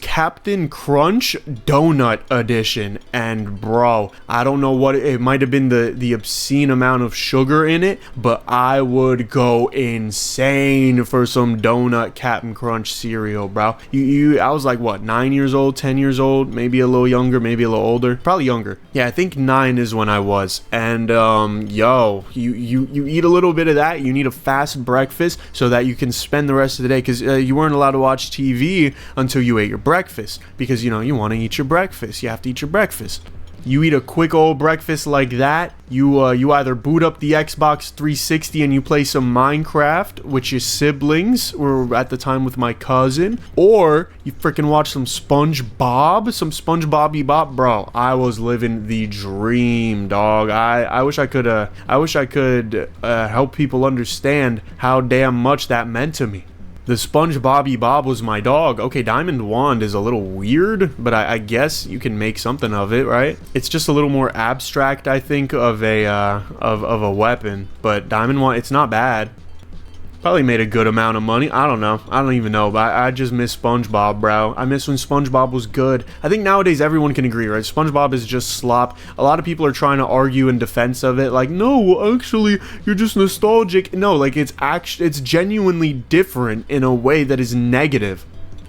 Captain Crunch Donut Edition, and bro, I don't know what it might have been, the obscene amount of sugar in it, but I would go insane for some donut Captain Crunch cereal, bro. I was like, what, 9 years old, 10 years old, maybe a little younger, maybe a little older, probably younger. Yeah, I think 9 is when I was, and yo, you eat a little bit of that. You need a fast breakfast so that you can spend the rest of the day, because you weren't allowed to watch TV until you ate your breakfast, because you know you want to eat your breakfast. You have to eat your breakfast. You eat a quick old breakfast like that, you either boot up the Xbox 360 and you play some Minecraft with your siblings, or at the time with my cousin, or you freaking watch some SpongeBob Bebop, bro. I was living the dream, dog. I wish I could help people understand how damn much that meant to me. The SpongeBob Bob was my dog. Okay, Diamond Wand is a little weird, but I guess you can make something of it, right? It's just a little more abstract, I think, of a weapon. But Diamond Wand, it's not bad. Probably made a good amount of money. I don't know. I don't even know, but I just miss SpongeBob, bro. I miss when SpongeBob was good. I think nowadays everyone can agree, right? SpongeBob is just slop. A lot of people are trying to argue in defense of it, like, no, actually, you're just nostalgic. No, like, it's genuinely different in a way that is negative.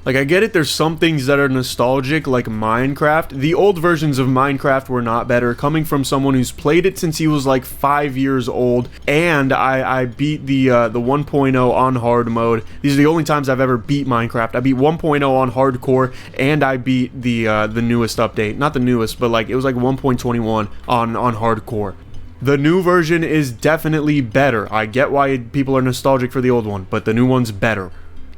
Like, I get it, there's some things that are nostalgic, like Minecraft. The old versions of Minecraft were not better, coming from someone who's played it since he was like 5 years old, and I beat the 1.0 on hard mode. These are the only times I've ever beat Minecraft. I beat 1.0 on hardcore, and I beat the newest update. Not the newest, but like, it was like 1.21 on hardcore. The new version is definitely better. I get why people are nostalgic for the old one, but the new one's better.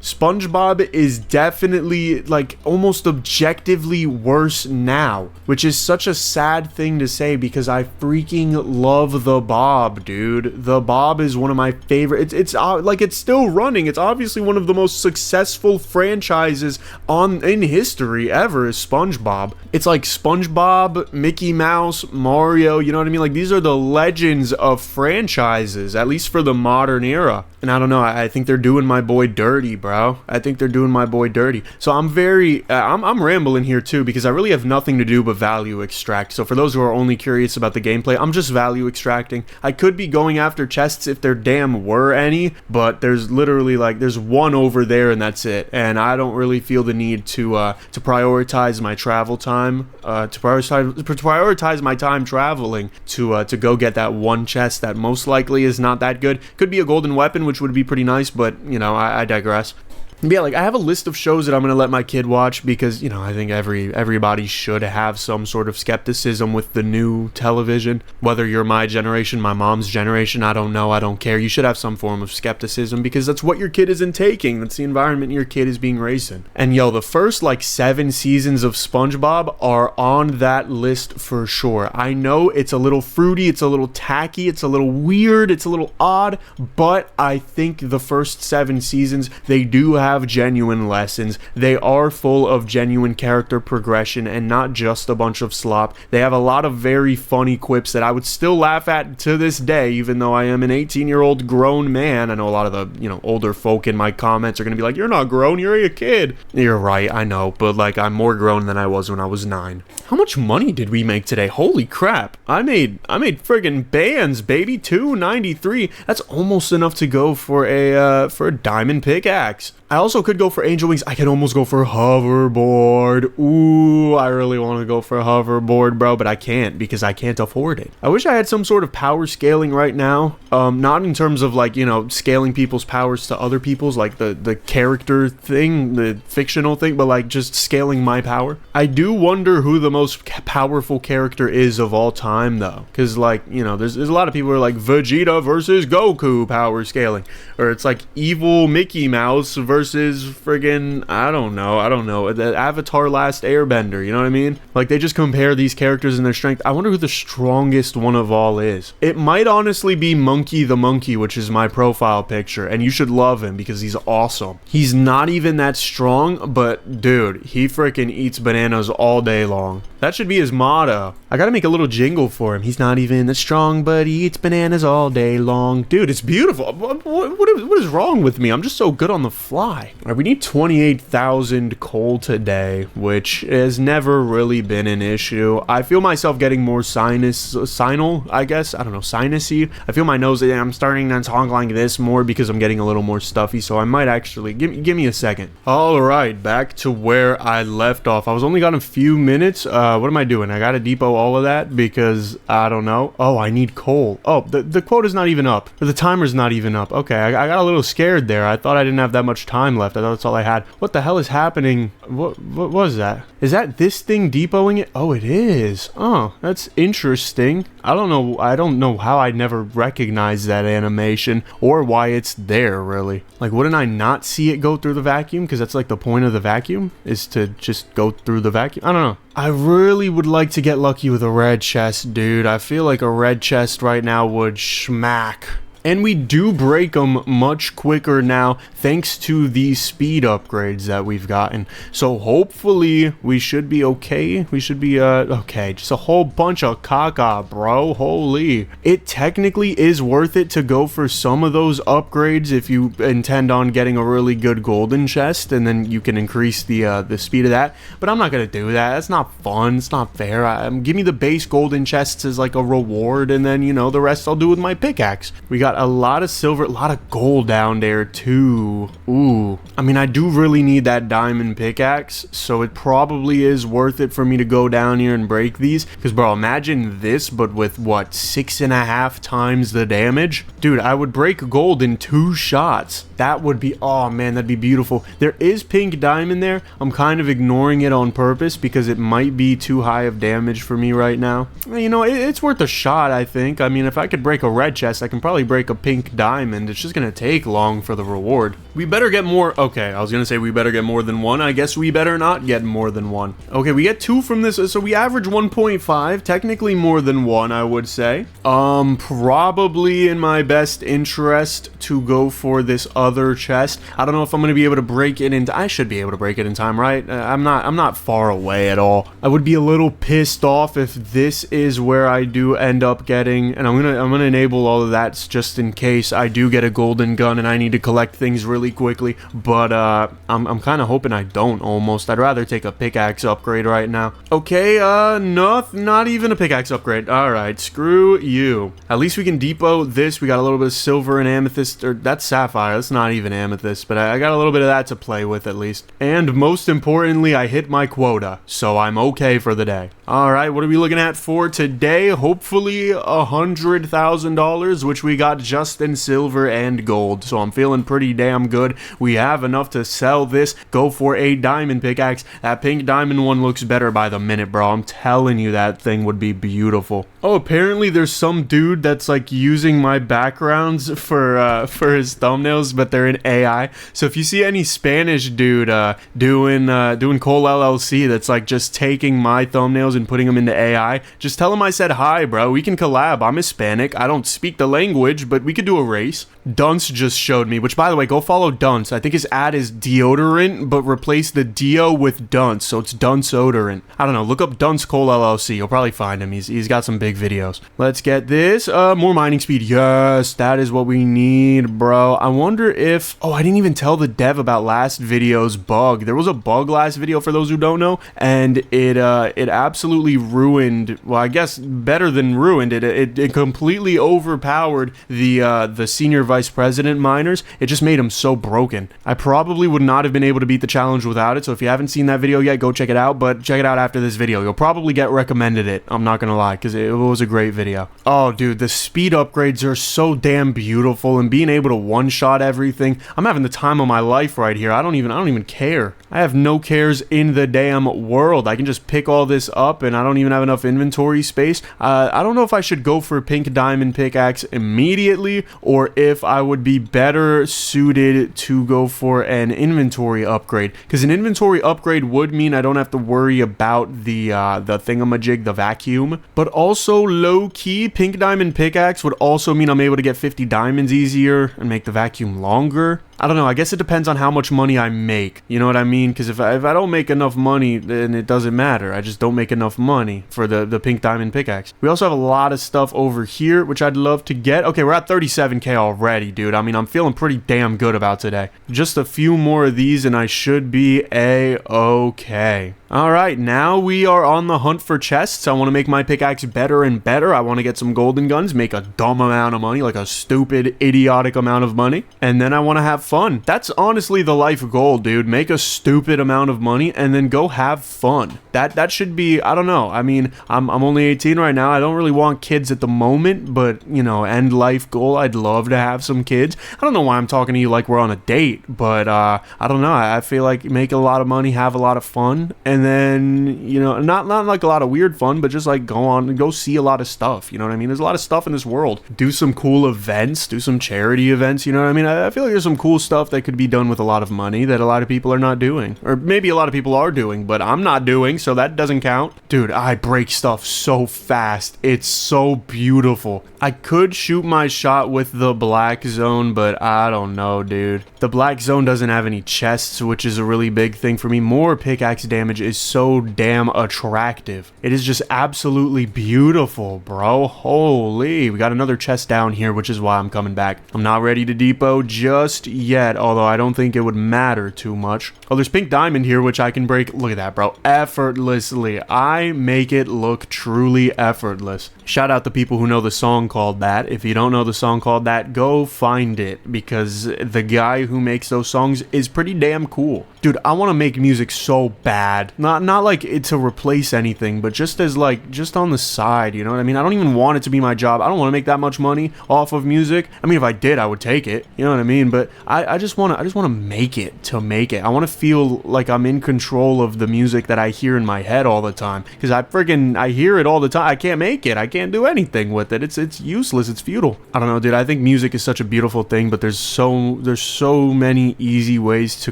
SpongeBob is definitely, like, almost objectively worse now, which is such a sad thing to say because I freaking love the Bob, dude. The Bob is one of my favorite. It's like, it's still running. It's obviously one of the most successful franchises in history ever is SpongeBob. It's like SpongeBob, Mickey Mouse, Mario, you know what I mean? Like, these are the legends of franchises, at least for the modern era. And I don't know, I think they're doing my boy dirty, bro. bro. I think they're doing my boy dirty. So I'm very, I'm rambling here too, because I really have nothing to do but value extract. So for those who are only curious about the gameplay, I'm just value extracting. I could be going after chests if there damn were any, but there's literally like, there's one over there and that's it. And I don't really feel the need to prioritize my travel time, to prioritize my time traveling to go get that one chest that most likely is not that good. Could be a golden weapon, which would be pretty nice, but you know, I digress. Yeah, like I have a list of shows that I'm gonna let my kid watch because, you know, I think everybody should have some sort of skepticism with the new television. Whether you're my generation, my mom's generation, I don't know, I don't care. You should have some form of skepticism because that's what your kid is intaking. That's the environment your kid is being raised in. And yo, the first like 7 seasons of SpongeBob are on that list for sure. I know it's a little fruity, it's a little tacky, it's a little weird, it's a little odd, but I think the first 7 seasons, they do have genuine lessons. They are full of genuine character progression and not just a bunch of slop. They have a lot of very funny quips that I would still laugh at to this day, even though I am an 18-year-old grown man. I know a lot of the, you know, older folk in my comments are gonna be like, you're not grown, you're a kid. You're right, I know, but like I'm more grown than I was when I was 9. How much money did we make today? Holy crap. I made friggin' bands, baby. $293. That's almost enough to go for a diamond pickaxe. I also could go for angel wings. I could almost go for hoverboard. Ooh, I really want to go for a hoverboard, bro, but I can't because I can't afford it. I wish I had some sort of power scaling right now. Not in terms of like, you know, scaling people's powers to other people's, like the character thing, the fictional thing, but like just scaling my power. I do wonder who the most powerful character is of all time though. Cause like, you know, there's a lot of people who are like Vegeta versus Goku power scaling. Or it's like evil Mickey Mouse versus friggin' I don't know, the Avatar Last Airbender, you know what I mean? Like they just compare these characters and their strength. I wonder who the strongest one of all is. It might honestly be Monkey the Monkey, which is my profile picture, and you should love him because he's awesome. He's not even that strong, but dude, he freaking eats bananas all day long. That should be his motto. I gotta make a little jingle for him. He's not even that strong, but he eats bananas all day long. Dude, it's beautiful. What is wrong with me? I'm just so good on the fly. All right, we need 28,000 coal today, which has never really been an issue. I feel myself getting more sinal, I guess. I don't know, sinusy. I feel my nose, I'm starting to talk like this more because I'm getting a little more stuffy, so I might actually, give me a second. All right, back to where I left off. I was only got a few minutes. What am I doing? I gotta depot all of that because I don't know. Oh, I need coal. Oh, the quota's not even up. Or the timer's not even up. Okay, I got a little scared there. I thought I didn't have that much time left. I thought that's all I had. What the hell is happening? What was that? Is that this thing depoting it? Oh, it is. Oh, that's interesting. I don't know how I never recognized that animation or why it's there, really. Like, wouldn't I not see it go through the vacuum? Because that's like the point of the vacuum, is to just go through the vacuum. I don't know. I really would like to get lucky with a red chest, dude. I feel like a red chest right now would schmack. And we do break them much quicker now thanks to these speed upgrades that we've gotten. So hopefully we should be okay. We should be okay. Just a whole bunch of caca, bro. Holy. It technically is worth it to go for some of those upgrades if you intend on getting a really good golden chest, and then you can increase the speed of that. But I'm not gonna do that. That's not fun. It's not fair. Give me the base golden chests as like a reward, and then, you know, the rest I'll do with my pickaxe. We got a lot of silver, a lot of gold down there too. Ooh, I mean, I do really need that diamond pickaxe, so it probably is worth it for me to go down here and break these. Because bro, imagine this, but with what, 6.5 times the damage? Dude, I would break gold in 2 shots. That would be, oh man, that'd be beautiful. There is pink diamond there. I'm kind of ignoring it on purpose because it might be too high of damage for me right now. You know, it's worth a shot, I think. I mean, if I could break a red chest, I can probably break a pink diamond. It's just gonna take long for the reward. We better get more. Okay, I was gonna say we better get more than 1. I guess we better not get more than 1. Okay, we get 2 from this, so we average 1.5. Technically more than 1, I would say. Probably in my best interest to go for this other chest. I don't know if I'm gonna be able to break it in. I should be able to break it in time, right? I'm not far away at all. I would be a little pissed off if this is where I do end up getting, and I'm gonna enable all of that just just in case I do get a golden gun and I need to collect things really quickly. But I'm kind of hoping I don't almost. I'd rather take a pickaxe upgrade right now. Okay, not even a pickaxe upgrade. Alright, screw you. At least we can depot this. We got a little bit of silver and amethyst, or that's sapphire. That's not even amethyst, but I got a little bit of that to play with at least. And most importantly, I hit my quota, so I'm okay for the day. Alright, what are we looking at for today? Hopefully $100,000, which we got just in silver and gold, so I'm feeling pretty damn good. We have enough to sell this, go for a diamond pickaxe. That pink diamond one looks better by the minute, bro. I'm telling you, that thing would be beautiful. Oh, apparently there's some dude that's like using my backgrounds for his thumbnails, but they're in AI. So if you see any Spanish dude doing Coal LLC that's like just taking my thumbnails and putting them into AI, just tell him I said hi, bro. We can collab. I'm Hispanic. I don't speak the language, but we could do a race. Dunce just showed me, which by the way, go follow Dunce. I think his ad is deodorant, but replace the deo with Dunce, so it's Dunce odorant. I don't know. Look up Dunce Coal LLC. You'll probably find him. He's got some big videos. Let's get this. More mining speed. Yes, that is what we need, bro. I wonder if... Oh, I didn't even tell the dev about last video's bug. There was a bug last video, for those who don't know, and it absolutely ruined... Well, I guess better than ruined it. It completely overpowered the senior vice president miners. It just made them so broken. I probably would not have been able to beat the challenge without it, so if you haven't seen that video yet, go check it out, but check it out after this video. You'll probably get recommended it. I'm not gonna lie, because it was a great video. Oh, dude, the speed upgrades are so damn beautiful, and being able to one-shot everything. I'm having the time of my life right here. I don't even care. I have no cares in the damn world. I can just pick all this up, and I don't even have enough inventory space. I don't know if I should go for a pink diamond pickaxe immediately, or if I would be better suited to go for an inventory upgrade, because an inventory upgrade would mean I don't have to worry about the thingamajig, the vacuum, but also low-key, pink diamond pickaxe would also mean I'm able to get 50 diamonds easier and make the vacuum longer. I don't know, I guess it depends on how much money I make, you know what I mean? Because if I don't make enough money, then it doesn't matter. I just don't make enough money for the pink diamond pickaxe. We also have a lot of stuff over here, which I'd love to get. Okay, we're at 37k already, dude. I mean, I'm feeling pretty damn good about today. Just a few more of these and I should be a-okay. Alright, now we are on the hunt for chests. I want to make my pickaxe better and better. I want to get some golden guns, make a dumb amount of money, like a stupid, idiotic amount of money, and then I want to have fun. That's honestly the life goal, dude. Make a stupid amount of money and then go have fun. That should be, I don't know. I mean, I'm only 18 right now. I don't really want kids at the moment, but, you know, end life goal, I'd love to have some kids. I don't know why I'm talking to you like we're on a date, but I don't know. I feel like make a lot of money, have a lot of fun, and then, you know, not like a lot of weird fun, but just like go on and go see a lot of stuff. You know what I mean? There's a lot of stuff in this world. Do some cool events, do some charity events. You know what I mean? I feel like there's some cool stuff that could be done with a lot of money that a lot of people are not doing, or maybe a lot of people are doing, but I'm not doing, so that doesn't count. Dude, I break stuff so fast. It's so beautiful. I could shoot my shot with the black zone, but I don't know, dude. The black zone doesn't have any chests, which is a really big thing for me. More pickaxe damage is so damn attractive. It is just absolutely beautiful, bro. Holy, we got another chest down here, which is why I'm coming back. I'm not ready to depot just yet, although I don't think it would matter too much. Oh, there's pink diamond here, which I can break. Look at that, bro. Effortlessly. I make it look truly effortless. Shout out to people who know the song called that. If you don't know the song called that, go find it, because the guy who makes those songs is pretty damn cool. Dude, I want to make music so bad. Not like it to replace anything, but just as like, just on the side, you know what I mean? I don't even want it to be my job. I don't want to make that much money off of music. I mean, if I did, I would take it. You know what I mean? But I just want to make it to make it. I want to feel like I'm in control of the music that I hear in my head all the time, because I hear it all the time. I can't make it. I can't do anything with it. It's useless. It's futile. I don't know, dude. I think music is such a beautiful thing, but there's so many easy ways to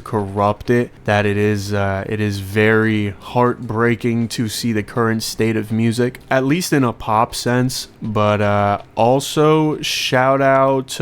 corrupt it that it is very heartbreaking to see the current state of music, at least in a pop sense. But also shout out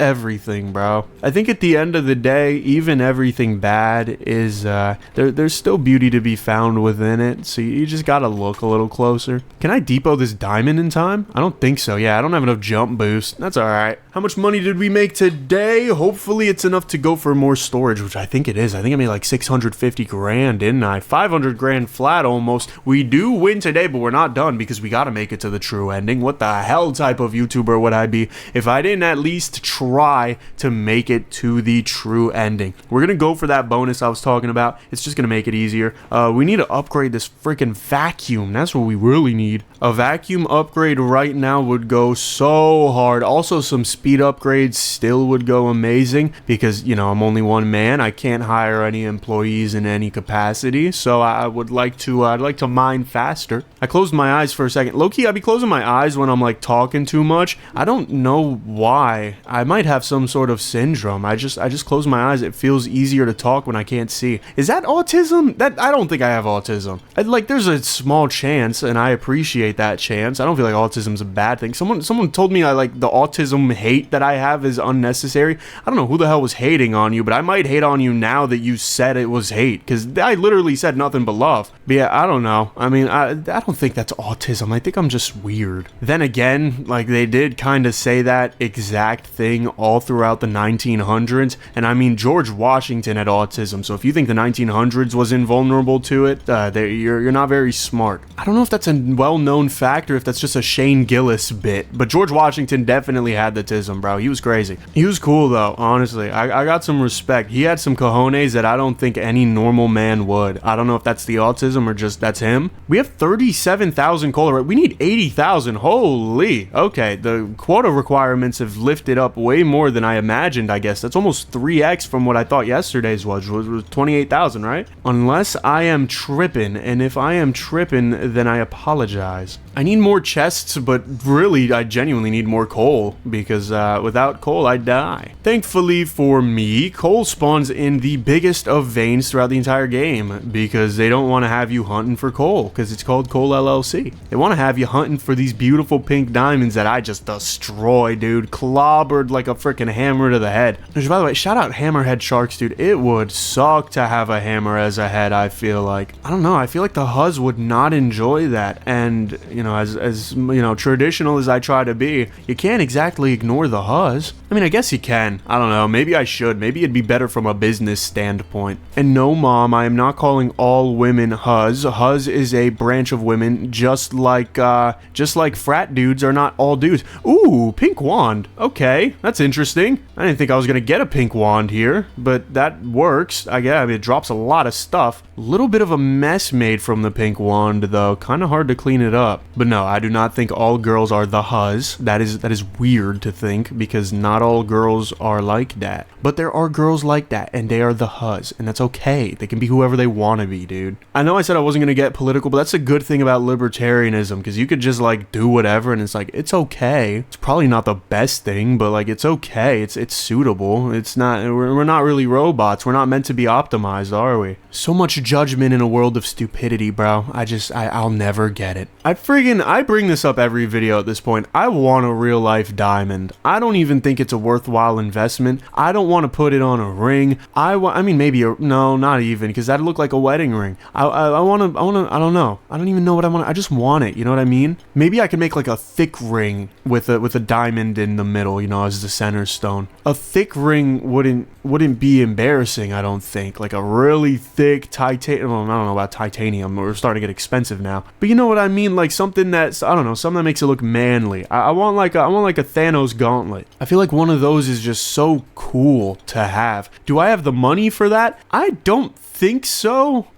everything, bro. I think at the end of the day, even everything bad is there's still beauty to be found within it. So you just gotta look a little closer. Can I depot this diamond in time? I don't think so. Yeah, I don't have enough jump boost. That's all right. How much money did we make today? Hopefully it's enough to go for more storage, which I think it is. I think I made like 650 grand, didn't I? 500 grand flat almost. We do win today, but we're not done because we gotta make it to the true ending. What the hell type of YouTuber would I be if I didn't at least try to make it to the true ending? We're gonna go for that bonus I was talking about. It's just gonna make it easier. We need to upgrade this freaking vacuum. That's what we really need. A vacuum upgrade right now would go so hard. Also, some speed upgrades still would go amazing because, you know, I'm only one man. I can't hire any employees in any capacity, so I would like to I'd like to mine faster. I closed my eyes for a second. Low-key, I'd be closing my eyes when I'm like talking too much. I don't know why. I might have some sort of syndrome. I just close my eyes. It feels easier to talk when I can't see. Is that autism? I don't think I have autism. Like, there's a small chance, and I appreciate that chance. I don't feel like autism's a bad thing. Someone told me the autism hate that I have is unnecessary. I don't know who the hell was hating on you, but I might hate on you now that you said it was hate, because I literally said nothing but love. But yeah, I don't know. I mean, I don't think that's autism. I think I'm just weird. Then again, like, they did kind of say that exact thing all throughout the 1900s, and I mean, George Washington had autism, so if you think the 1900s was invulnerable to it, you're not very smart. I don't know if that's a well-known fact or if that's just a Shane Gillis bit, but George Washington definitely had the tism, bro. He was crazy. He was cool though, honestly. I got some respect. He had some cojones that I don't think any normal man would. I don't know if that's the autism or just that's him. We have 37,000 coal. We need 80,000. Holy. Okay, the quota requirements have lifted up way more than I imagined, I guess. That's almost 3x from what I thought yesterday's was 28,000, right? Unless I am tripping, and if I am tripping, then I apologize. I need more chests, but really, I genuinely need more coal, because without coal, I die. Thankfully for me, coal spawns in the biggest of veins throughout the entire game, because they don't want to have you hunting for coal, because it's called Coal LLC. They want to have you hunting for these beautiful pink diamonds that I just destroy, dude. Clobbered like a freaking hammer to the head. Which, by the way, shout out Hammerhead Sharks, dude. It would suck to have a hammer as a head, I feel like. I don't know, I feel like the Huz would not enjoy that, and, you know, as you know, traditional as I try to be, you can't exactly ignore the Huz. I mean, I guess you can. I don't know. Maybe I should. Maybe it'd be better from a business standpoint. And no, Mom, I am not calling all women Huz. Huz is a branch of women, just like frat dudes are not all dudes. Ooh, pink wand. Okay, that's interesting. I didn't think I was gonna get a pink wand here, but that works. I guess. I mean, it drops a lot of stuff. A little bit of a mess made from the pink wand, though. Kind of hard to clean it up. But no, I do not think all girls are the Huz. That is weird to think, because not all girls are like that. But there are girls like that, and they are the Huz, and that's okay. They can be whoever they want to be, dude. I know I said I wasn't going to get political, but that's a good thing about libertarianism, because you could just, like, do whatever, and it's like, it's okay. It's probably not the best thing, but, like, it's okay. It's suitable. It's not, we're not really robots. We're not meant to be optimized, are we? So much judgment in a world of stupidity, bro. I'll never get it. I bring this up every video at this point. I want a real life diamond. I don't even think it's a worthwhile investment. I don't want to put it on a ring. I mean, maybe no, not even, because that'd look like a wedding ring. I don't know. I don't even know what I want. I just want it. You know what I mean? Maybe I could make like a thick ring with a diamond in the middle, you know, as the center stone. A thick ring wouldn't be embarrassing, I don't think. Like a really thick titanium. Well, I don't know about titanium. We're starting to get expensive now. But you know what I mean? Like something that's, I don't know, something that makes it look manly. I want like a Thanos gauntlet. I feel like one of those is just so cool to have. Do I have the money for that? I don't think so.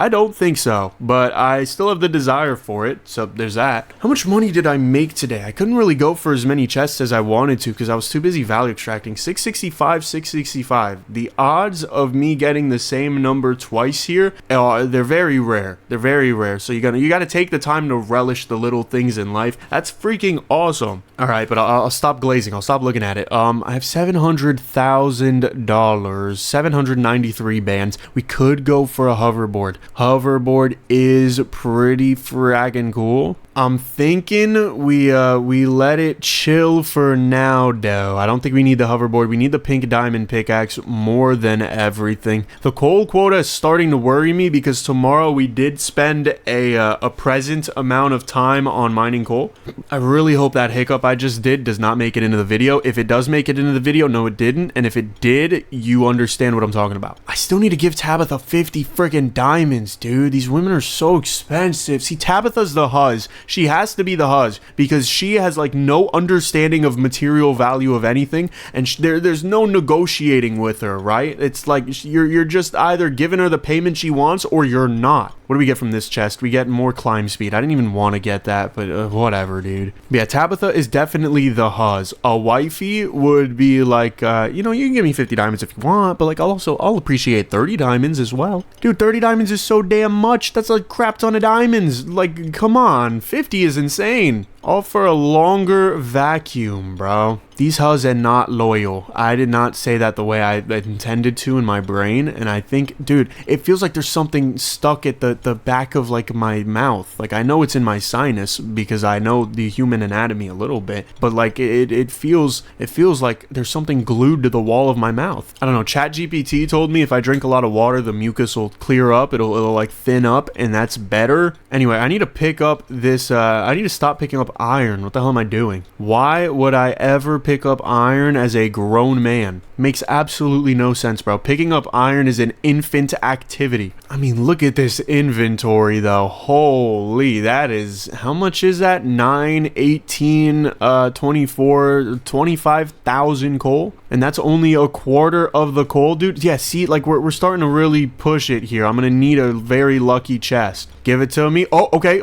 I don't think so, but I still have the desire for it, so there's that. How much money did I make today? I couldn't really go for as many chests as I wanted to because I was too busy value extracting. 665, 665. The odds of me getting the same number twice here, they're very rare. They're very rare, so you gotta take the time to relish the little things in life. That's freaking awesome. All right, but I'll stop glazing. I'll stop looking at it. I have $700,000, 793 bands. We could go for a hoverboard. Hoverboard is pretty fragging cool. I'm thinking we let it chill for now, though. I don't think we need the hoverboard. We need the pink diamond pickaxe more than everything. The coal quota is starting to worry me because tomorrow we did spend a present amount of time on mining coal. I really hope that hiccup I just did does not make it into the video. If it does make it into the video, no it didn't. And if it did, you understand what I'm talking about. I still need to give Tabitha 50 freaking diamonds, dude. These women are so expensive. See, Tabitha's the huzz. She has to be the huzz because she has like no understanding of material value of anything, and there's no negotiating with her, right? It's like you're just either giving her the payment she wants or you're not. What do we get from this chest? We get more climb speed. I didn't even want to get that, but whatever, dude. But yeah, Tabitha is definitely the huzz. A wifey would be like, you know, you can give me 50 diamonds if you want, but like I'll appreciate 30 diamonds as well. Dude, 30 diamonds is so damn much. That's like crap ton of diamonds. Like, come on. 50 is insane. All for a longer vacuum, bro. These huzz are not loyal. I did not say that the way I intended to in my brain, and I think, dude, it feels like there's something stuck at the back of like my mouth. Like I know it's in my sinus because I know the human anatomy a little bit, but like it feels like there's something glued to the wall of my mouth. I don't know. ChatGPT told me if I drink a lot of water, the mucus will clear up. It'll like thin up, and that's better. Anyway, I need to pick up this. I need to stop picking up iron. What the hell am I doing? Why would I ever pick up iron as a grown man? Makes absolutely no sense, bro. Picking up iron is an infant activity. I mean, look at this inventory though. Holy, that is, how much is that? 9, 18, 24, 25,000 coal? And that's only a quarter of the coal, dude. Yeah, see, like we're starting to really push it here. I'm gonna need a very lucky chest. Give it to me. Oh, okay.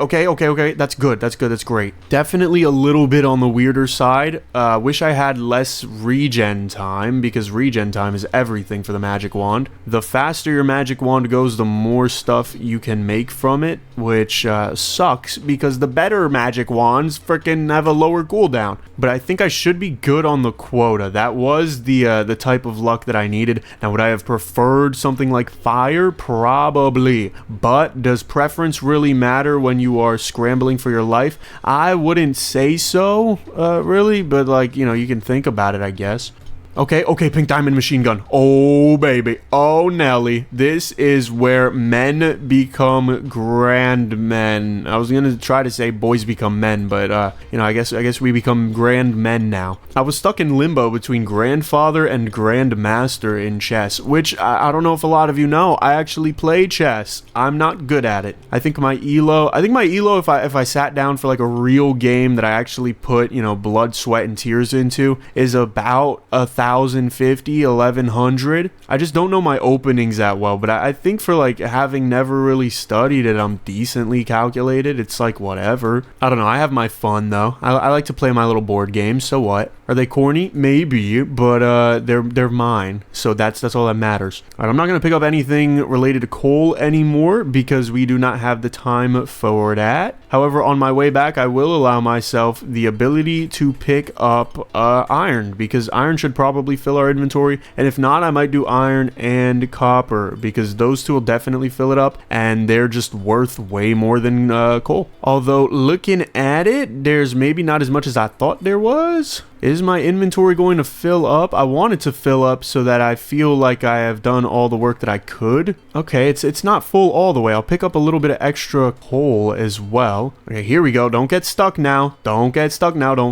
That's good. That's great. Definitely a little bit on the weirder side. Wish I had less regen time because regen time is everything for the magic wand. The faster your magic wand goes, the more stuff you can make from it, which sucks because the better magic wands freaking have a lower cooldown. But I think I should be good on the quota. That was the type of luck that I needed. Now, would I have preferred something like fire? Probably. But does preference really matter when you are scrambling for your life? I wouldn't say so, really, but like, you know, you can think about it, I guess. Okay, pink diamond machine gun. Oh, baby. Oh, Nelly. This is where men become grand men. I was gonna try to say boys become men, but, you know, I guess we become grand men now. I was stuck in limbo between grandfather and grandmaster in chess, which I don't know if a lot of you know. I actually play chess. I'm not good at it. I think my elo, if I sat down for like a real game that I actually put, you know, blood, sweat, and tears into, is about 1,050, 1,100. I just don't know my openings that well, but I think for like having never really studied it, I'm decently calculated. It's like whatever. I don't know. I have my fun though. I like to play my little board games. So what? Are they corny? Maybe, but they're mine. So that's all that matters. All right, I'm not gonna pick up anything related to coal anymore because we do not have the time for that. However, on my way back, I will allow myself the ability to pick up iron because iron should probably fill our inventory, and if not, I might do iron and copper because those two will definitely fill it up, and they're just worth way more than coal. Although looking at it, there's maybe not as much as I thought there was. Is my inventory going to fill up? I want it to fill up so that I feel like I have done all the work that I could. Okay, it's not full all the way. I'll pick up a little bit of extra coal as well. Okay, here we go. Don't get stuck now. Don't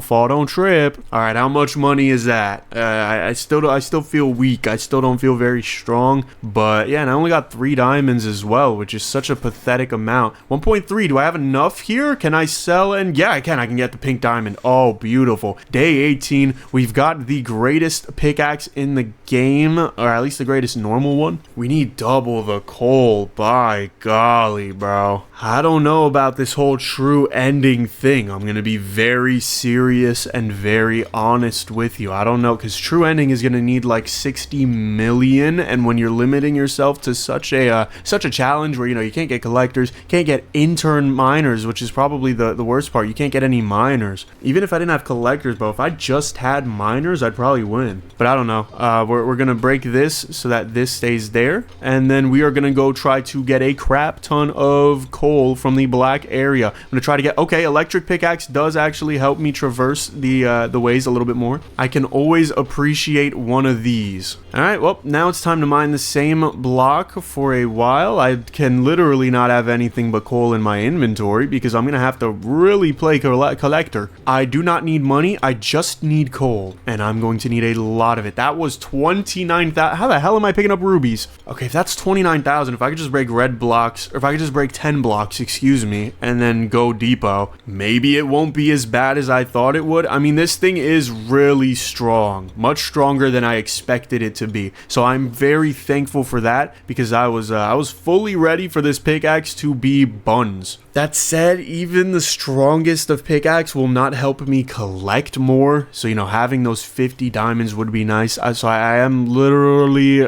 fall, don't trip. All right, how much money is that? I still feel weak. I still don't feel very strong. But yeah, and I only got 3 diamonds as well, which is such a pathetic amount. 1.3, do I have enough here? Can I sell? And yeah, I can get the pink diamond. Oh, beautiful. Day 18, we've got the greatest pickaxe in the game, or at least the greatest normal one. We need double the coal. By golly, bro. I don't know about this whole true ending thing. I'm gonna be very serious and very honest with you. I don't know, because true ending is gonna need like 60 million, and when you're limiting yourself to such a challenge where, you know, you can't get collectors, can't get intern miners, which is probably the worst part. You can't get any miners. Even if I didn't have collectors, bro, if I just had miners, I'd probably win. But I don't know. We're gonna break this so that this stays there, and then we are gonna go try to get a crap ton of coal from the black area. I'm gonna try to get, okay, electric pickaxe does actually help me traverse the ways a little bit more. I can always appreciate one of these. All right, well, now it's time to mine the same block for a while. I can literally not have anything but coal in my inventory because I'm gonna have to really play collector. I do not need money, I just need coal, and I'm going to need a lot of it. That was 29,000. How the hell am I picking up rubies? Okay, if that's 29,000, if I could just break red blocks, or if I could just break 10 blocks, excuse me, and then go depot, maybe it won't be as bad as I thought it would. I mean, this thing is really strong, much stronger than I expected it to be. So I'm very thankful for that, because I was fully ready for this pickaxe to be buns. That said, even the strongest of pickaxe will not help me collect more. So, you know, having those 50 diamonds would be nice. So I am literally,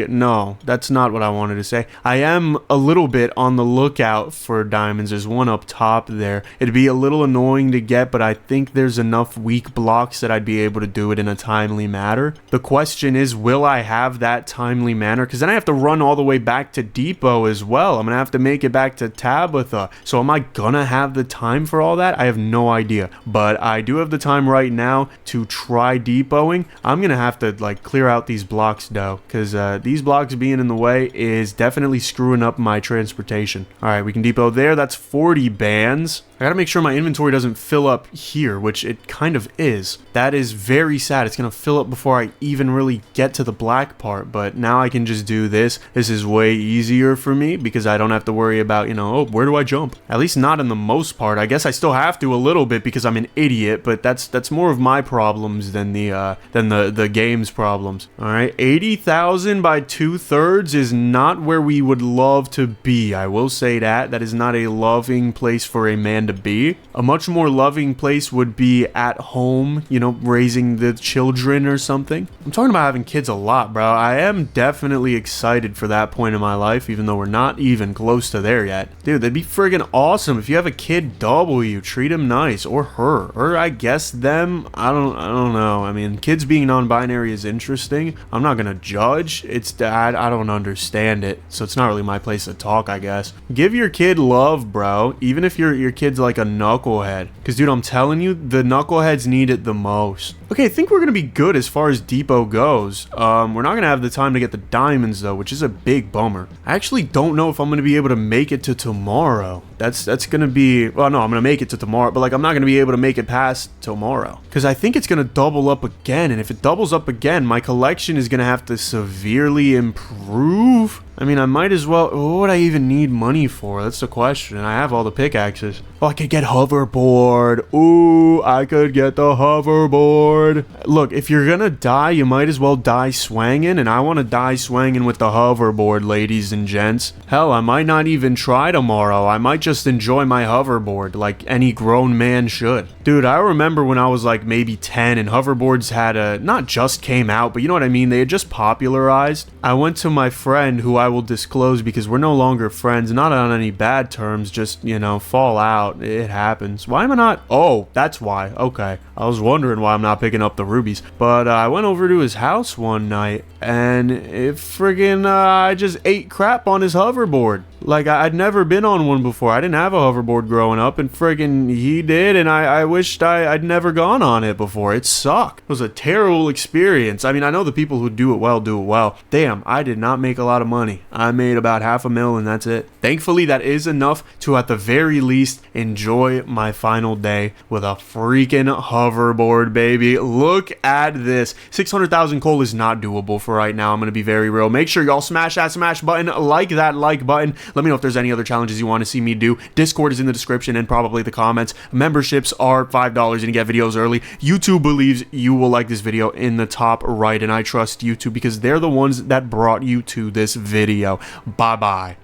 no, that's not what I wanted to say. I am a little bit on the lookout for diamonds. There's one up top there. It'd be a little annoying to get, but I think there's enough weak blocks that I'd be able to do it in a timely manner. The question is, will I have that timely manner? Because then I have to run all the way back to depot as well. I'm gonna have to make it back to Tabitha. So am I gonna have the time for all that? I have no idea, but I do have the time right now to try depoting. I'm gonna have to like clear out these blocks though, because these blocks being in the way is definitely screwing up my transportation. All right, we can depot there. That's 40 bands. I gotta make sure my inventory doesn't fill up here, which it kind of is. That is very sad. It's gonna fill up before I even really get to the black part, but now I can just do this. This is way easier for me because I don't have to worry about, you know, oh, where do I jump? At least not in the most part. I guess I still have to a little bit because I'm an idiot, but that's more of my problems than the game's problems. All right, 80,000 by 2/3 is not where we would love to be. I will say that. That is not a loving place for a man to be. A much more loving place would be at home, you know, raising the children or something. I'm talking about having kids a lot, bro. I am definitely excited for that point in my life, even though we're not even close to there yet. Dude, that'd be friggin' awesome. If you have a kid W, treat him nice, or her, or I guess them. I don't know. I mean, kids being non-binary is interesting. I'm not gonna judge. It's I don't understand it, so it's not really my place to talk, I guess. Give your kid love, bro, even if your kid's like a knucklehead, because dude, I'm telling you, the knuckleheads need it the most. Okay, I think we're gonna be good as far as depot goes. We're not gonna have the time to get the diamonds though, which is a big bummer. I actually don't know if I'm gonna be able to make it to tomorrow. That's gonna be, well, no, I'm gonna make it to tomorrow, but like I'm not gonna be able to make it past tomorrow because I think it's gonna double up again, and if it doubles up again, my collection is gonna have to severely improve. I mean, I might as well. What would I even need money for? That's the question. I have all the pickaxes. Oh, I could get hoverboard. Ooh, I could get the hoverboard. Look, if you're gonna die, you might as well die swanging, and I want to die swanging with the hoverboard, ladies and gents. Hell, I might not even try tomorrow. I might just enjoy my hoverboard like any grown man should. Dude, I remember when I was like maybe 10 and hoverboards had not just came out, but you know what I mean? They had just popularized. I went to my friend, who I will disclose because we're no longer friends, not on any bad terms, just, you know, fall out. It happens. Why am I not? Oh, that's why. Okay. I was wondering why I'm not picking up the rubies. But I went over to his house one night and I just ate crap on his hoverboard. Like, I'd never been on one before. I didn't have a hoverboard growing up, and he did, and I wished I'd never gone on it before. It sucked. It was a terrible experience. I mean, I know the people who do it well. Damn, I did not make a lot of money. I made about $500,000, and that's it. Thankfully, that is enough to, at the very least, enjoy my final day with a freaking hoverboard, baby. look at this. 600,000 coal is not doable for right now. I'm going to be very real. Make sure y'all smash that smash button, like that like button. Let me know if there's any other challenges you want to see me do. Discord is in the description and probably the comments. Memberships are $5 and you get videos early. YouTube believes you will like this video in the top right, and I trust YouTube because they're the ones that brought you to this video. Bye bye.